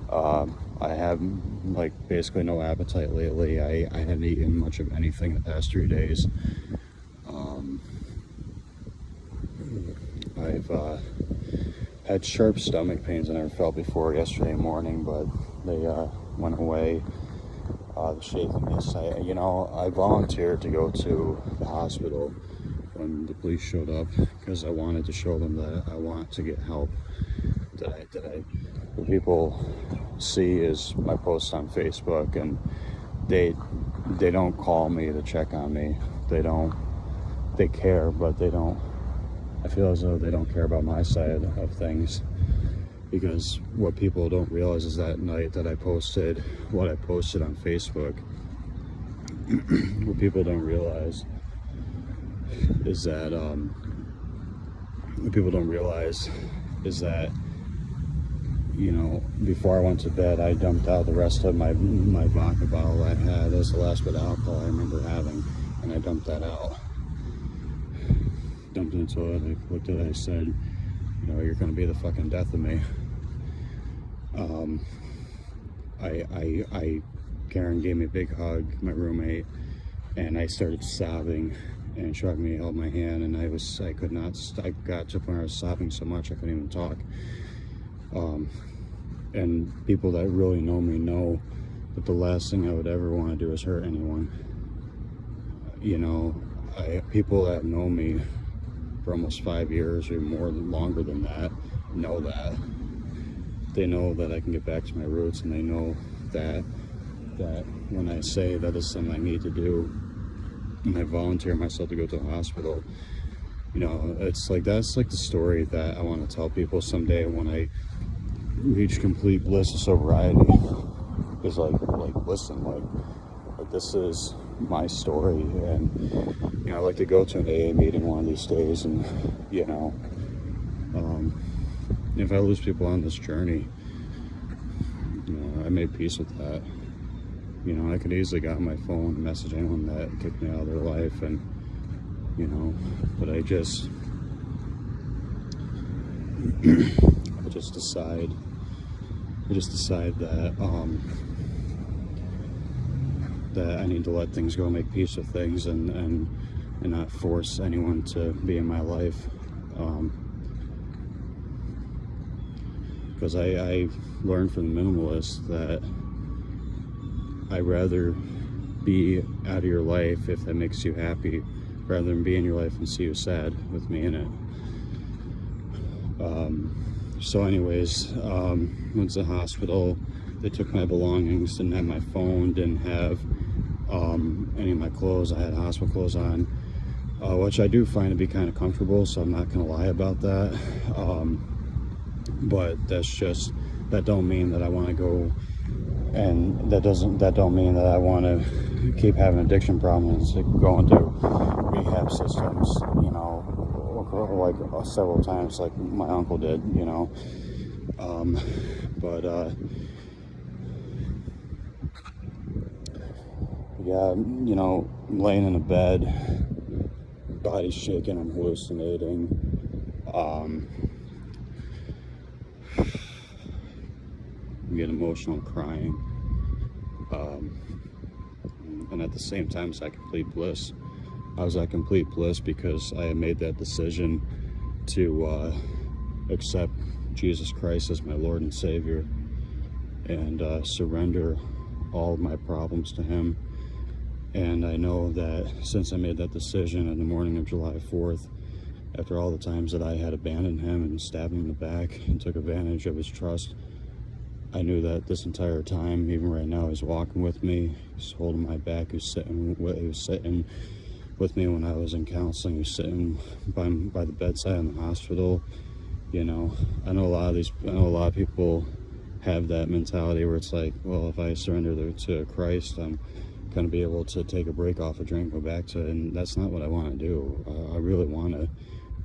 I have like basically no appetite lately. I haven't eaten much of anything the past 3 days. I've had sharp stomach pains I never felt before yesterday morning, but they went away. The shakiness, I volunteered to go to the hospital when the police showed up because I wanted to show them that I want to get help. What people see is my posts on Facebook, and they don't call me to check on me. They care, but they don't. I feel as though they don't care about my side of things, because what people don't realize is that night that I posted what I posted on Facebook, what people don't realize is that you know, before I went to bed, I dumped out the rest of my vodka bottle I had. That's the last bit of alcohol I remember having, and I dumped that out. Dumped into it. I looked at it, I said, you know, you're gonna be the fucking death of me. Karen gave me a big hug, my roommate, and I started sobbing, and she hugged me, held my hand, and I got to the point where I was sobbing so much I couldn't even talk. And people that really know me know that the last thing I would ever want to do is hurt anyone. You know, people that know me for almost 5 years or more, longer than that, know that. They know that I can get back to my roots, and they know that when I say that is something I need to do, and I volunteer myself to go to the hospital, you know, it's like, that's like the story that I want to tell people someday when I reach complete bliss of sobriety. Is like listen, like this is my story, and you know, I'd like to go to an AA meeting one of these days, and you know, if I lose people on this journey, you know, I made peace with that. You know, I could easily get on my phone and message anyone that kicked me out of their life, and you know, but I just decide that that I need to let things go, make peace with things, and not force anyone to be in my life. Because I learned from the minimalist that I'd rather be out of your life if that makes you happy, rather than be in your life and see you sad with me in it. So anyways, went to the hospital. They took my belongings, didn't have my phone, didn't have any of my clothes. I had hospital clothes on, which I do find to be kind of comfortable, so I'm not gonna lie about that. But that don't mean that I want to go, and that don't mean that I want to keep having addiction problems, like going to rehab systems, you know, like several times, like my uncle did, you know. But yeah, you know, laying in a bed, body shaking, I'm hallucinating. I'm getting emotional, crying. And at the same time, it's at complete bliss. I was at complete bliss because I had made that decision to accept Jesus Christ as my Lord and Savior, and surrender all of my problems to Him. And I know that since I made that decision on the morning of July 4th, after all the times that I had abandoned Him and stabbed Him in the back and took advantage of His trust, I knew that this entire time, even right now, He's walking with me. He's holding my back. He was sitting with me when I was in counseling. He was sitting by the bedside in the hospital. You know, I know a lot of people have that mentality where it's like, well, if I surrender to Christ, I'm gonna be able to take a break off a drink, go back to it, and that's not what I want to do. I really want to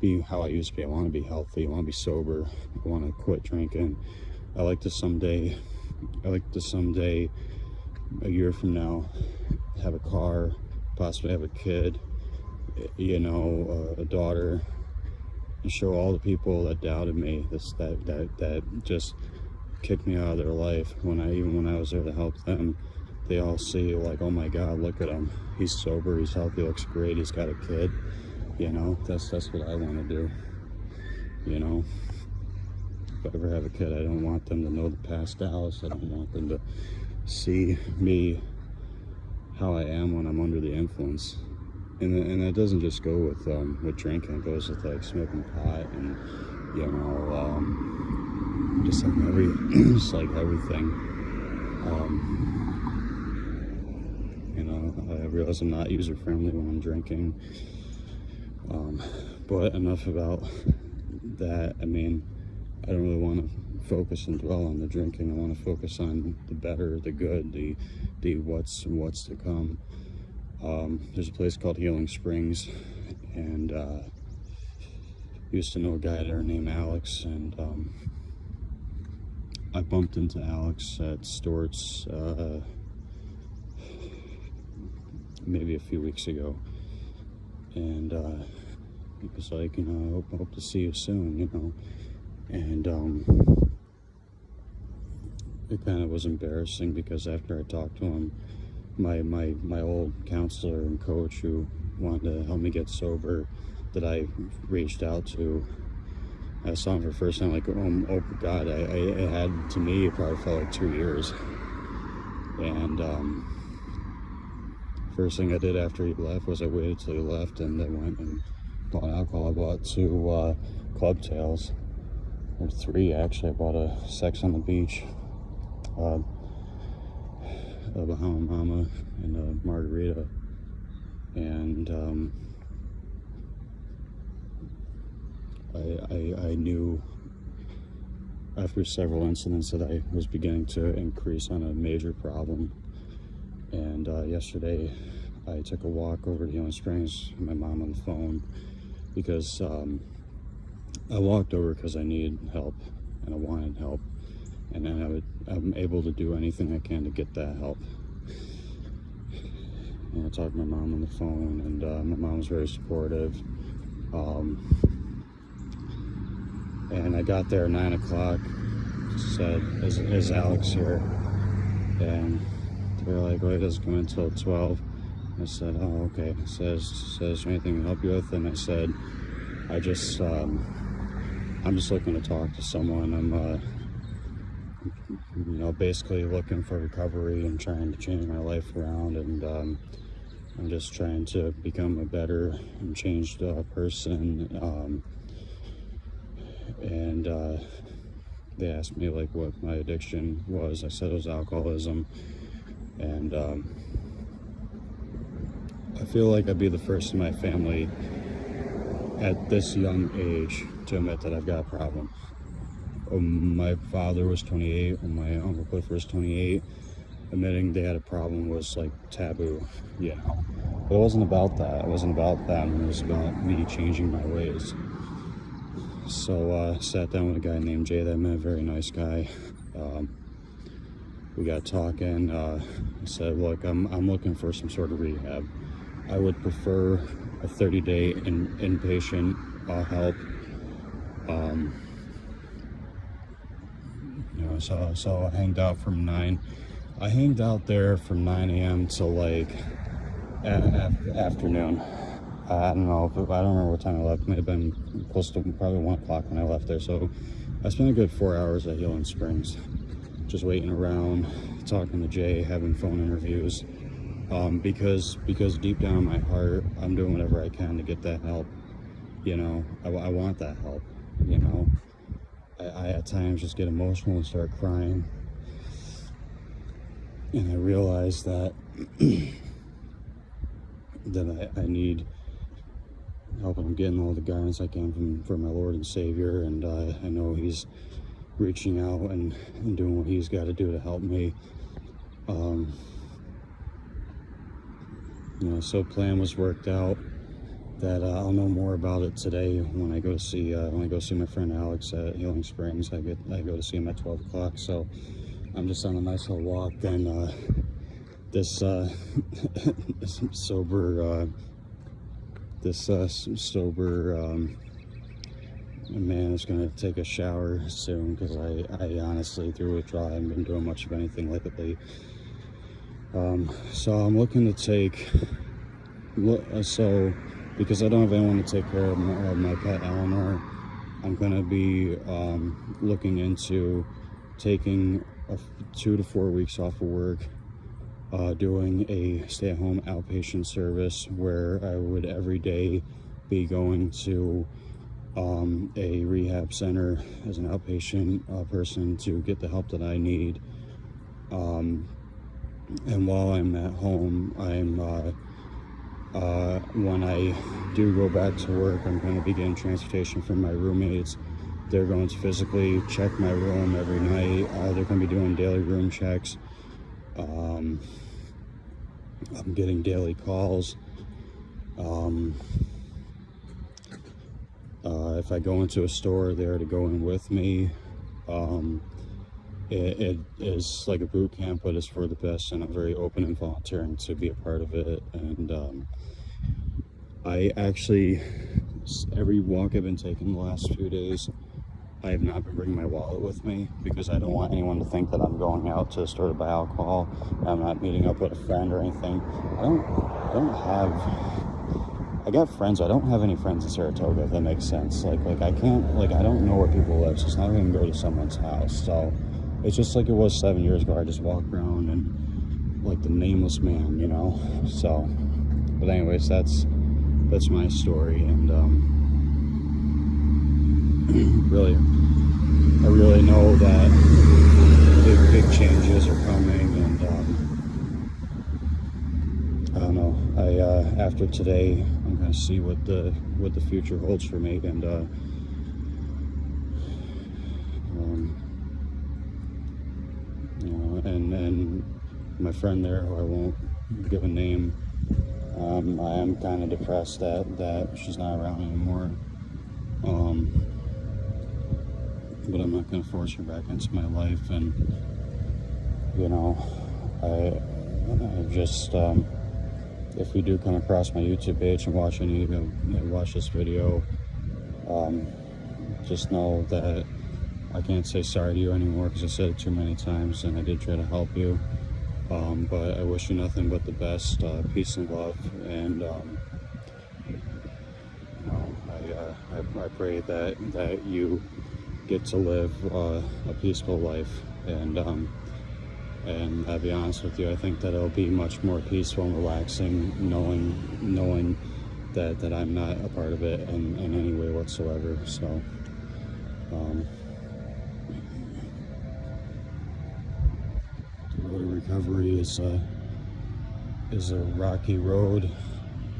be how I used to be. I want to be healthy. I want to be sober. I want to quit drinking. I like to someday, a year from now, have a car, possibly have a kid, you know, a daughter, and show all the people that doubted me, that just kicked me out of their life when I was there to help them. They all see, like, oh my God, look at him. He's sober, he's healthy, looks great, he's got a kid. You know, that's what I want to do. You know, if I ever have a kid, I don't want them to know the past Dallas. I don't want them to see me how I am when I'm under the influence. And that doesn't just go with drinking. It goes with like smoking pot and, you know, just like everything. You know, I realize I'm not user friendly when I'm drinking. But enough about that. I mean, I don't really want to focus and dwell on the drinking. I want to focus on the better, the good, the what's to come. There's a place called Healing Springs, and used to know a guy there named Alex, and I bumped into Alex at Stewart's maybe a few weeks ago, and he was like, you know, I hope to see you soon, you know. And it kind of was embarrassing because after I talked to him, my old counselor and coach who wanted to help me get sober, that I reached out to, I saw him for the first time, like, oh God, it had, to me, it probably felt like 2 years. And first thing I did after he left was I waited till he left, and I went and bought alcohol. I bought 2 Club Tails, or 3 actually. I bought a Sex on the Beach, a Bahama Mama, and a margarita. And I knew after several incidents that I was beginning to increase on a major problem. And yesterday I took a walk over to Healing Springs with my mom on the phone, because I walked over because I needed help and I wanted help, and then I'm able to do anything I can to get that help. And I talked to my mom on the phone, and my mom was very supportive. And I got there at 9 o'clock, said, is Alex here? And they were like, well, he doesn't come in until 12. I said, oh, okay. Says, is there anything to help you with? And I said, I'm just looking to talk to someone. I'm, you know, basically looking for recovery and trying to change my life around, and I'm just trying to become a better and changed person. And they asked me like what my addiction was. I said it was alcoholism, and I feel like I'd be the first in my family at this young age to admit that I've got a problem, my father was 28, when my Uncle Clifford was 28, admitting they had a problem was like taboo, you know. But it wasn't about that. It wasn't about them. It was about me changing my ways. So sat down with a guy named Jay that I met, a very nice guy. We got talking. I said, look, I'm looking for some sort of rehab. I would prefer a 30-day inpatient help. You know, so I hanged out from 9. I hanged out there from 9 a.m. till like afternoon. I don't know. I don't remember what time I left. It may have been close to probably 1 o'clock when I left there. So I spent a good 4 hours at Healing Springs, just waiting around, talking to Jay, having phone interviews. Because deep down in my heart, I'm doing whatever I can to get that help. You know, I want that help. You know, I at times just get emotional and start crying, and I realize that that I need help. I'm getting all the guidance I can from my Lord and Savior, and I know He's reaching out and doing what He's got to do to help me. You know, so plan was worked out that I'll know more about it today when I go see my friend Alex at Healing Springs. I go to see him at 12 o'clock. So I'm just on a nice little walk, and this sober man is gonna take a shower soon, because I honestly, through withdrawal, I haven't been doing much of anything lately. So I'm looking to take, so because I don't have anyone to take care of my pet Eleanor, I'm gonna be looking into taking 2 to 4 weeks off of work, doing a stay-at-home outpatient service where I would every day be going to a rehab center as an outpatient person to get the help that I need. And while I'm at home, when I do go back to work, I'm going to be getting transportation from my roommates. They're going to physically check my room every night. They're going to be doing daily room checks. I'm getting daily calls. If I go into a store, they're to go in with me. It is like a boot camp, but it's for the best, and I'm very open and volunteering to be a part of it. And I actually, every walk I've been taking the last few days, I have not been bringing my wallet with me, because I don't want anyone to think that I'm going out to the store to buy alcohol. I'm not meeting up with a friend or anything. I got friends. I don't have any friends in Saratoga, if that makes sense. Like I can't, like, I don't know where people live, so it's not going to go to someone's house. So it's just like it was 7 years ago. I just walk around and like the nameless man, you know. So, but anyways, that's my story, and I really know that big changes are coming, and I don't know. After today, I'm gonna see what the future holds for me, and you know, and my friend there, who I won't give a name, I am kind of depressed that she's not around anymore. But I'm not going to force her back into my life, and you know, I just if you do come across my YouTube page and watch this video, just know that I can't say sorry to you anymore, because I said it too many times, and I did try to help you. But I wish you nothing but the best, peace and love, and you know, I pray that you get to live a peaceful life, and I'll be honest with you, I think that it'll be much more peaceful and relaxing knowing that I'm not a part of it in any way whatsoever. So the road of recovery is a rocky road,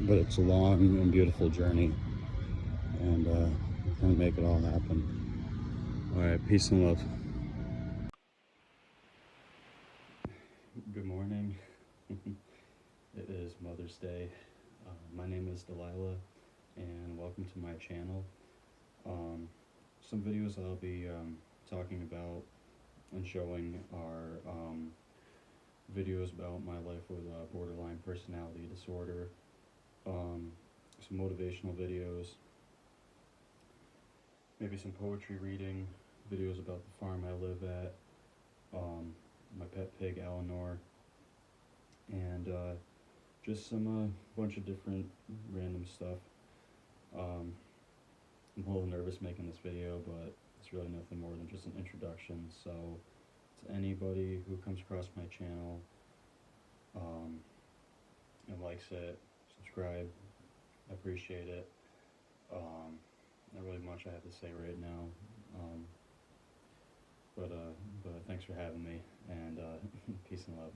but it's a long and beautiful journey, and we're gonna make it all happen. Alright, peace and love. Good morning. It is Mother's Day. My name is Delilah, and welcome to my channel. Some videos I'll be talking about and showing are videos about my life with borderline personality disorder, some motivational videos, maybe some poetry reading, videos about the farm I live at, my pet pig Eleanor, and just some bunch of different random stuff. I'm a little nervous making this video, but it's really nothing more than just an introduction. So to anybody who comes across my channel and likes it, subscribe, I appreciate it. Not really much I have to say right now, but thanks for having me, and peace and love.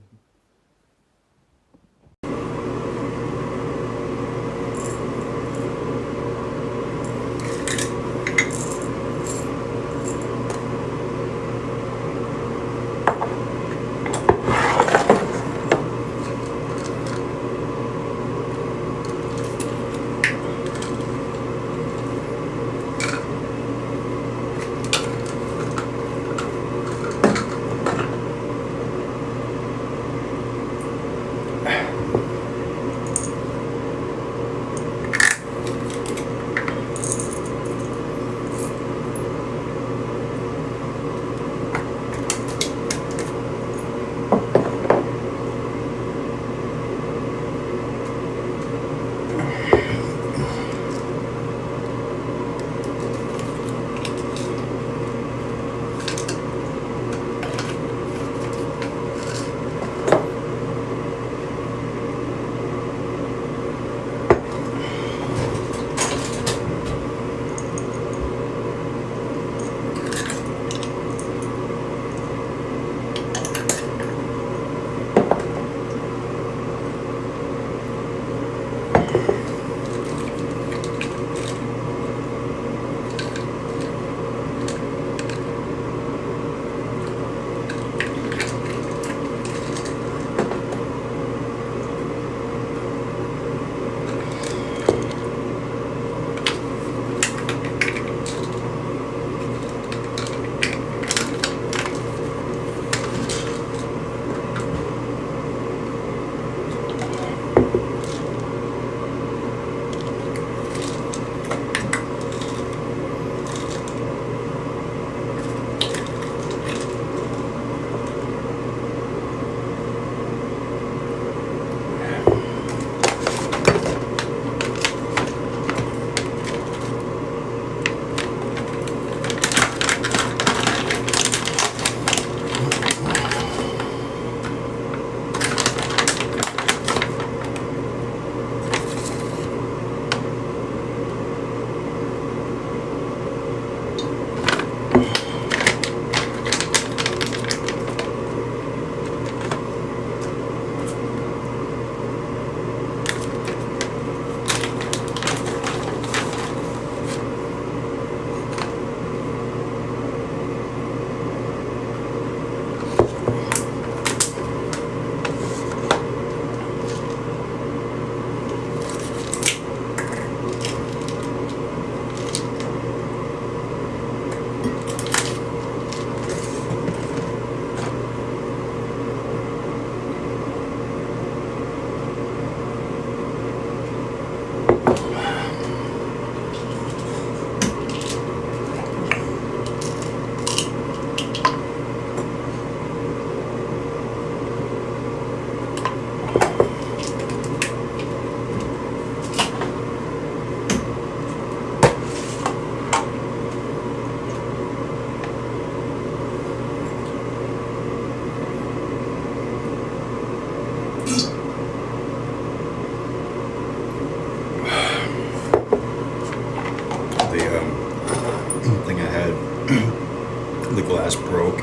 The glass broke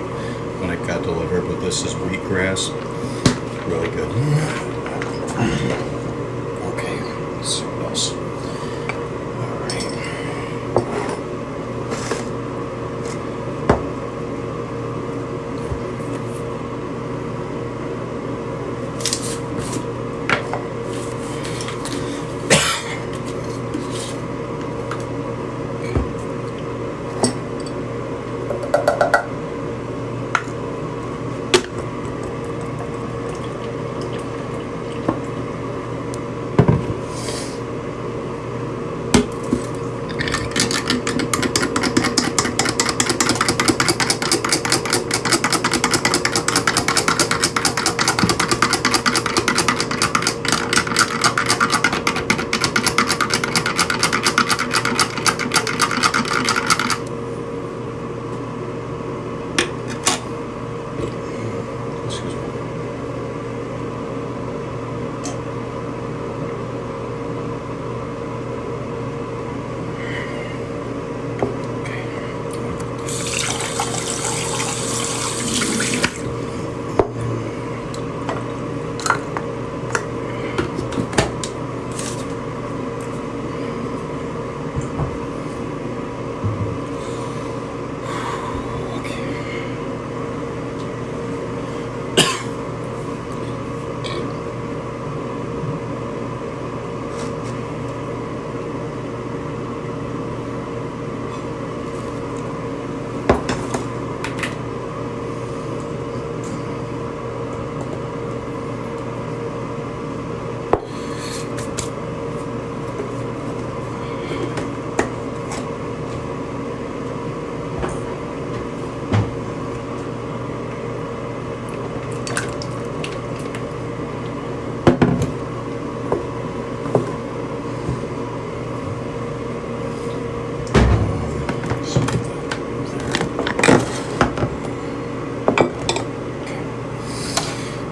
when it got delivered, but this is wheatgrass. Really good. Okay, let's see what else. Alright.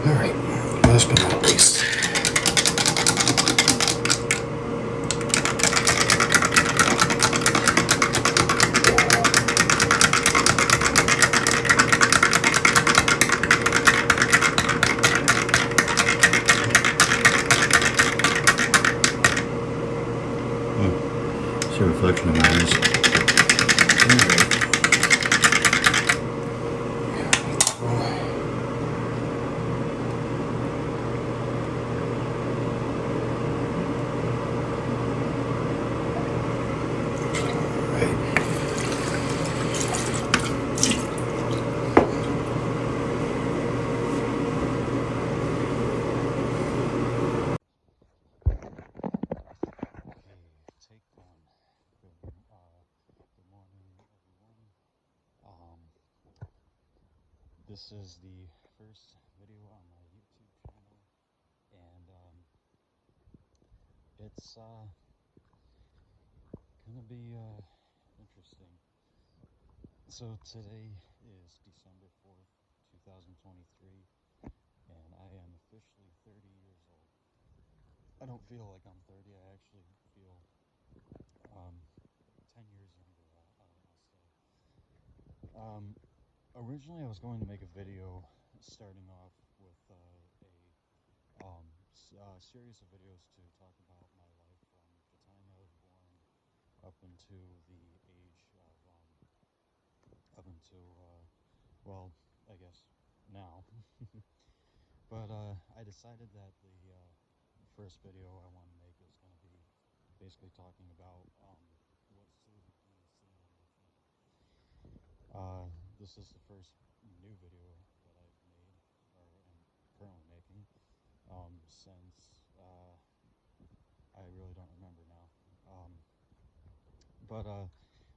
Alright, last but not least. See a reflection of my eyes. Take one. Good morning, everyone. This is the first video on my YouTube channel, and it's gonna be interesting. So today is December 4th, 2023, and I am officially 30 years old. I don't feel like I'm 30. I actually feel 10 years younger, I'll say. Originally I was going to make a video starting off with a series of videos to talk about my life from the time I was born up into the age of, up until, well, I guess now. But I decided that the first video I want to make is going to be basically talking about what's to be seen on my channel. This is the first new video that I've made, or am currently making, since I really don't remember now. But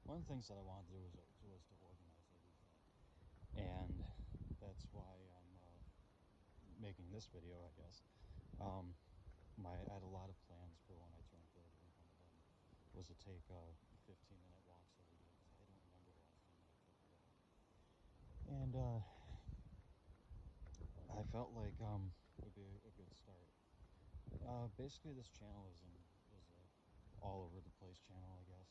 one of the things that I wanted to do was to organize everything, and that's why I'm making this video, I guess. I had a lot of plans for when I turned 30. One of them was to take 15-minute walks every day, because I don't remember the last time that I took a walk. And I felt like it would be a good start. Basically, this channel is a all over the place channel, I guess.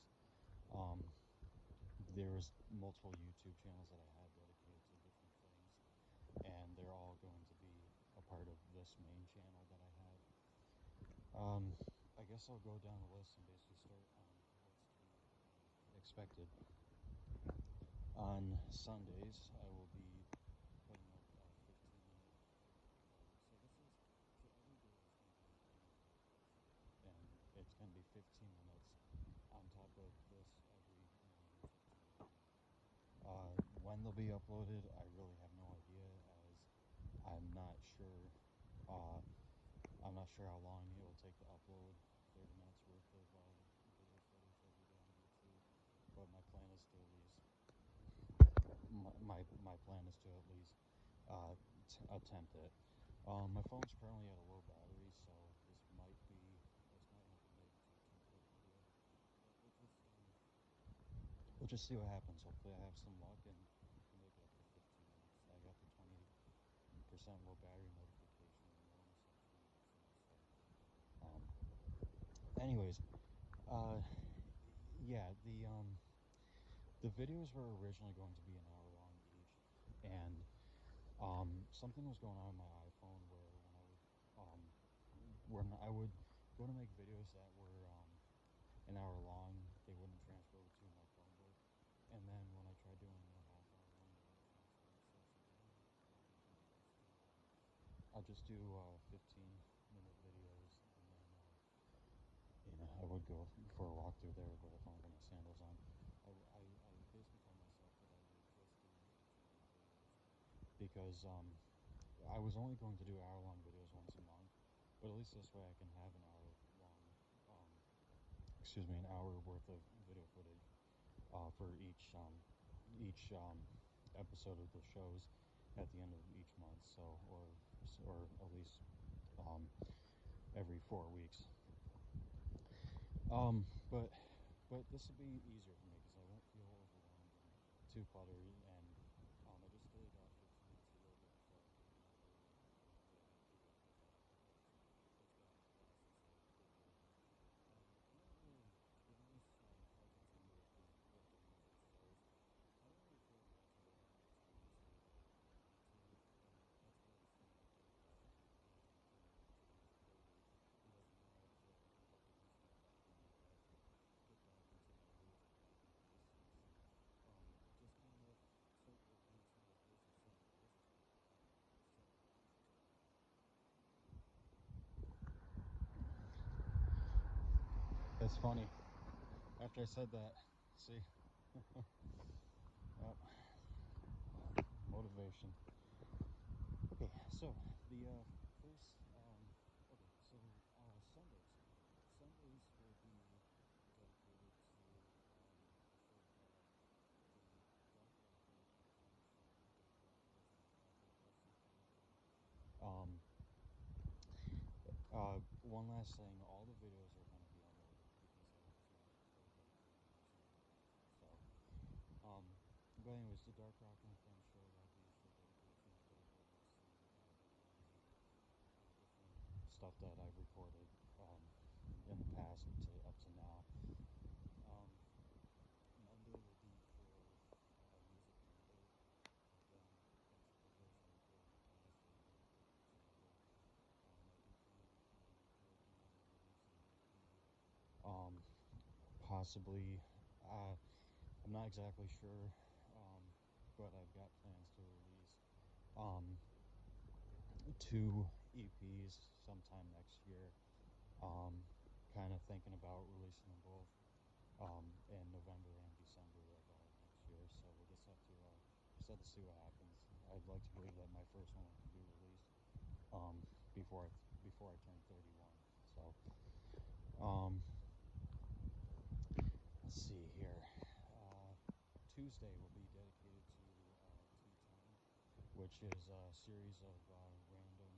There's multiple YouTube channels that I have dedicated to different things, and they're all going to be a part of this main channel that I have. I guess I'll go down the list and basically start on what's to be expected. On Sundays, I will be putting up 15-minute so every day is going to be a new video, and it's going to be 15 minutes on top of this every morning at 15 minutes. When they'll be uploaded, I really have no idea, as I'm not sure. I'm not sure how long it will take to upload 30 minutes worth of video footage every day on YouTube, but my plan is to at least attempt it. My phone's currently at a low battery, so this might have to make into a 2-clip video. But we'll just see what happens. Hopefully I have some luck and can make it up to 15 minutes. I got the 20% low battery notification in the morning section of this. Anyways, yeah, the videos were originally going to be an hour long each, and something was going on with my iPhone where when I would go to make videos that were an hour long, they wouldn't transfer over to my Chromebook, and then when I tried doing a half-hour one, they wouldn't transfer. So I said, you know what, I'll just do 15-minute videos, and then I would go for a walk through there with a phone with my sandals on. I basically told myself that I would just do 15-minute videos, because I was only going to do hour-long videos once a month, but at least this way I can have an hour worth of video footage for each episode of the shows at the end of each month. So, or at least every 4 weeks. But this will be easier for me because I won't feel overwhelmed and too cluttered. And I just did 15 minutes a little bit before I came out earlier. It's funny. After I said that, see, yep, motivation. Okay, so the first, okay, so Sundays will be dedicated to a show called the Dark Record Friends Show with Dark Rappers on Backyard Wrestling Channel. Um, One last thing, all the videos are going to be unloaded because I was not fully dedicated to that. So, but anyways, the Dark Rock and Friends show, that'll be a show dedicated to my backyard wrestling, documenting different stuff that I've recorded in the past up to now. Monday will be for Music Monday. Again, a bunch of videos I recorded in the past that are going to be put together. I'll be planning on working on releasing an EP. Possibly, I'm not exactly sure, but I've got plans to release 2 EPs sometime next year. Kind of thinking about releasing them both in November and December of next year. So we'll just have to see what happens. I'd like to believe that my first one can be released before I turn 31. So let's see here. Tuesday will be dedicated to Tea Time, which is a series of random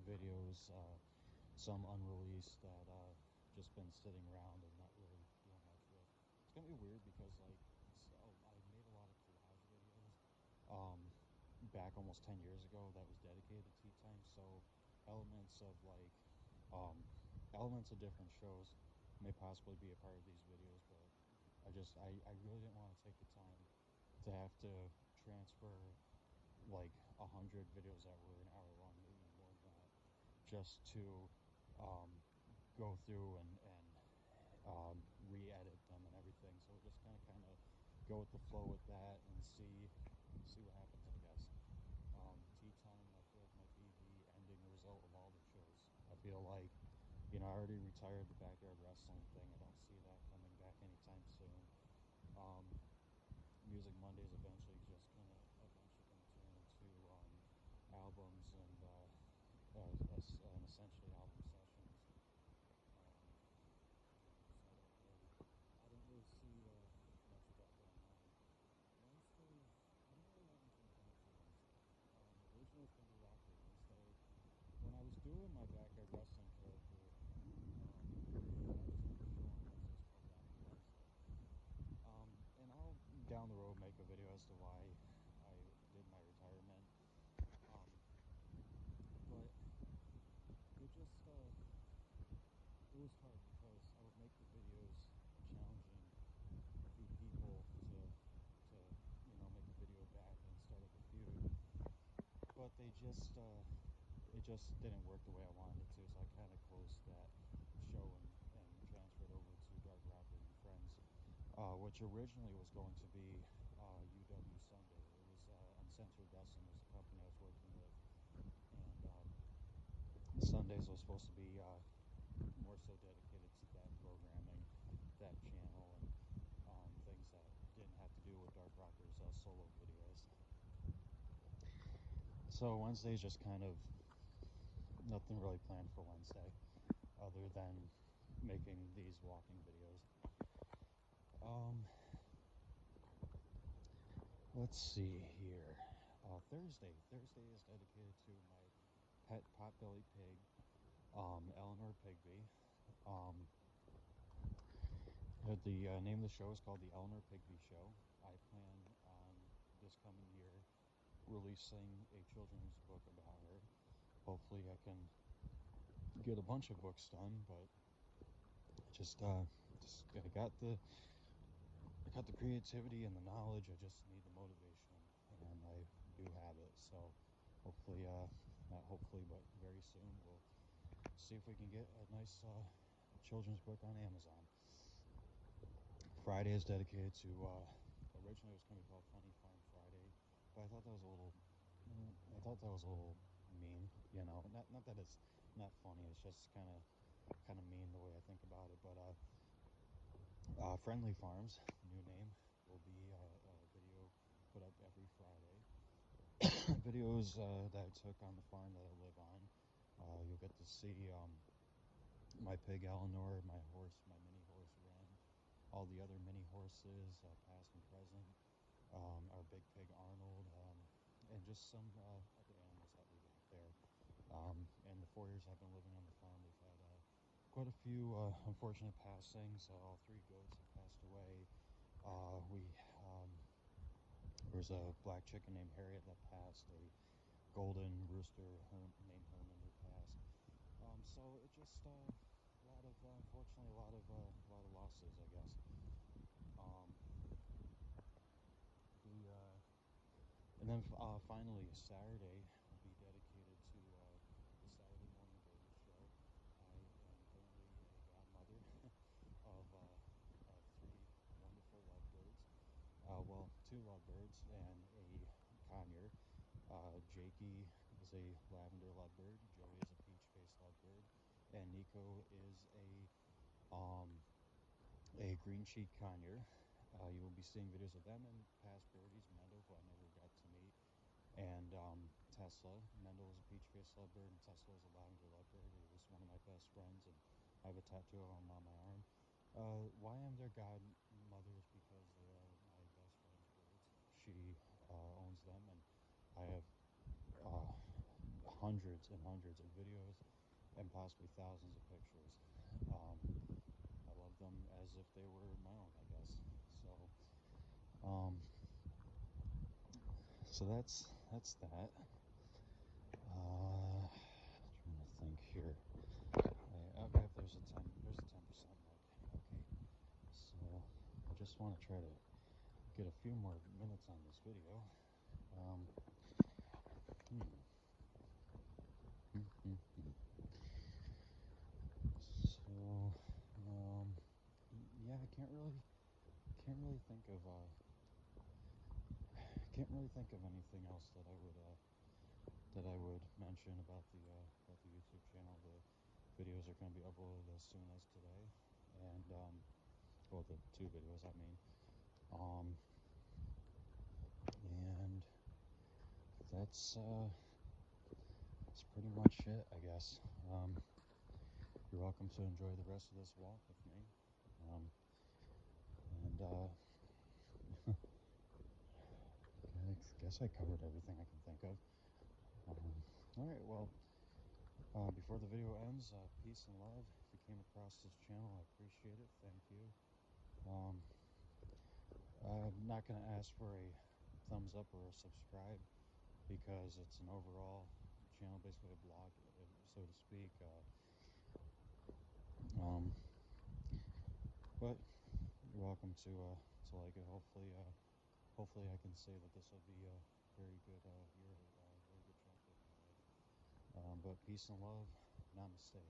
videos, some unreleased that just been sitting around and not really doing much with. It's gonna be weird because I made a lot of collage videos back almost 10 years ago that was dedicated to Tea Time. So elements of different shows may possibly be a part of these videos, but I really didn't want to take the time to have to transfer like 100 videos that were an hour long, maybe more than that, just to go through and re-edit them and everything. So we're just kind of go with the flow with that and see what happens, I guess. Tea Time, I feel like, might be the ending result of all the shows. I feel like, I already retired the backyard wrestling thing. I don't see that coming back anytime soon. Music Mondays eventually just gonna turn into albums and essentially album sessions. So I don't really see much of that going on. Wednesday, I don't really have anything planned for Wednesday. Originally it's gonna be Rocker Wednesday. When I was doing my backyard wrestling character, that was the show on Wednesdays called Rocker Wednesday. And I'll down the road make a video as to why I did my retirement. But it just it was hard because I would make the videos challenging a few people to make a video back and start up a feud. But it just didn't work the way I wanted it to, so I kind of closed that show and transferred over to Dark Rocker and Friends, which originally was going to be UW Sunday. It was Uncensored Wrestling was the company I was working with, and Sundays was supposed to be more so dedicated to that programming, that channel, and things that didn't have to do with Dark Rocker's solo videos. So Wednesday's just kind of nothing really planned for Wednesday other than making these walking videos. Let's see here. Thursday is dedicated to my pet potbelly pig, Eleanor Pigby. The name of the show is called The Eleanor Pigby Show. I plan on this coming year releasing a children's book about her. Hopefully I can get a bunch of books done, but I got the creativity and the knowledge. I just need the motivation, and I do have it. So hopefully, not hopefully, but very soon, we'll see if we can get a nice children's book on Amazon. Friday is dedicated to, originally it was going to be called Funny Farm Friday, but I thought that was a little mean, Not that it's not funny, it's just kind of kind of mean the way I think about it, but Friendly Farms, new name, will be a video put up every Friday. Videos that I took on the farm that I live on. You'll get to see my pig Eleanor, my horse, my mini horse Ren, all the other mini horses, past and present, our big pig Arnold, and just some other animals that we got there. In the 4 years I've been living on the farm, we've had quite a few unfortunate passings. All 3 goats have passed away. There was a black chicken named Harriet that passed, a golden rooster named Herman who passed. So it just a lot of unfortunately a lot of losses, I guess. And then finally Saturday will be dedicated to the Saturday morning baby show. I am currently a godmother of 3 wonderful lovebirds. Well, 2 lovebirds and a conure. Jakey is a lavender lovebird, Joey is a peach-faced lovebird, and Nico is a green cheek conure. You will be seeing videos of them and past birdies, Mendel, who I never got to meet, and Tesla. Mendel is a peach-faced lovebird, and Tesla is a lavender lovebird. He was one of my best friends, and I have a tattoo of him on my arm. Why I'm their godmother is because they are my best friend's birds. She owns them, and I have hundreds and hundreds of videos and possibly thousands of pictures. I love them as if they were my own, I guess. So that's that. Trying to think here. Okay, there's a 10% mark. Okay, so I just want to try to get a few more minutes on this video. So, yeah, I can't really think of anything else that I would mention about the YouTube channel. The videos are going to be uploaded as soon as today, and well, the 2 videos I mean, and that's pretty much it, I guess. You're welcome to enjoy the rest of this walk with me, and I guess I covered everything I can think of. Alright, well, before the video ends, peace and love. If you came across this channel, I appreciate it. Thank you. I'm not going to ask for a thumbs up or a subscribe because it's an overall channel, basically a blog, so to speak. But you're welcome to like it. Hopefully I can say that this will be a very good year, very good chunk of my life. But peace and love. Namaste.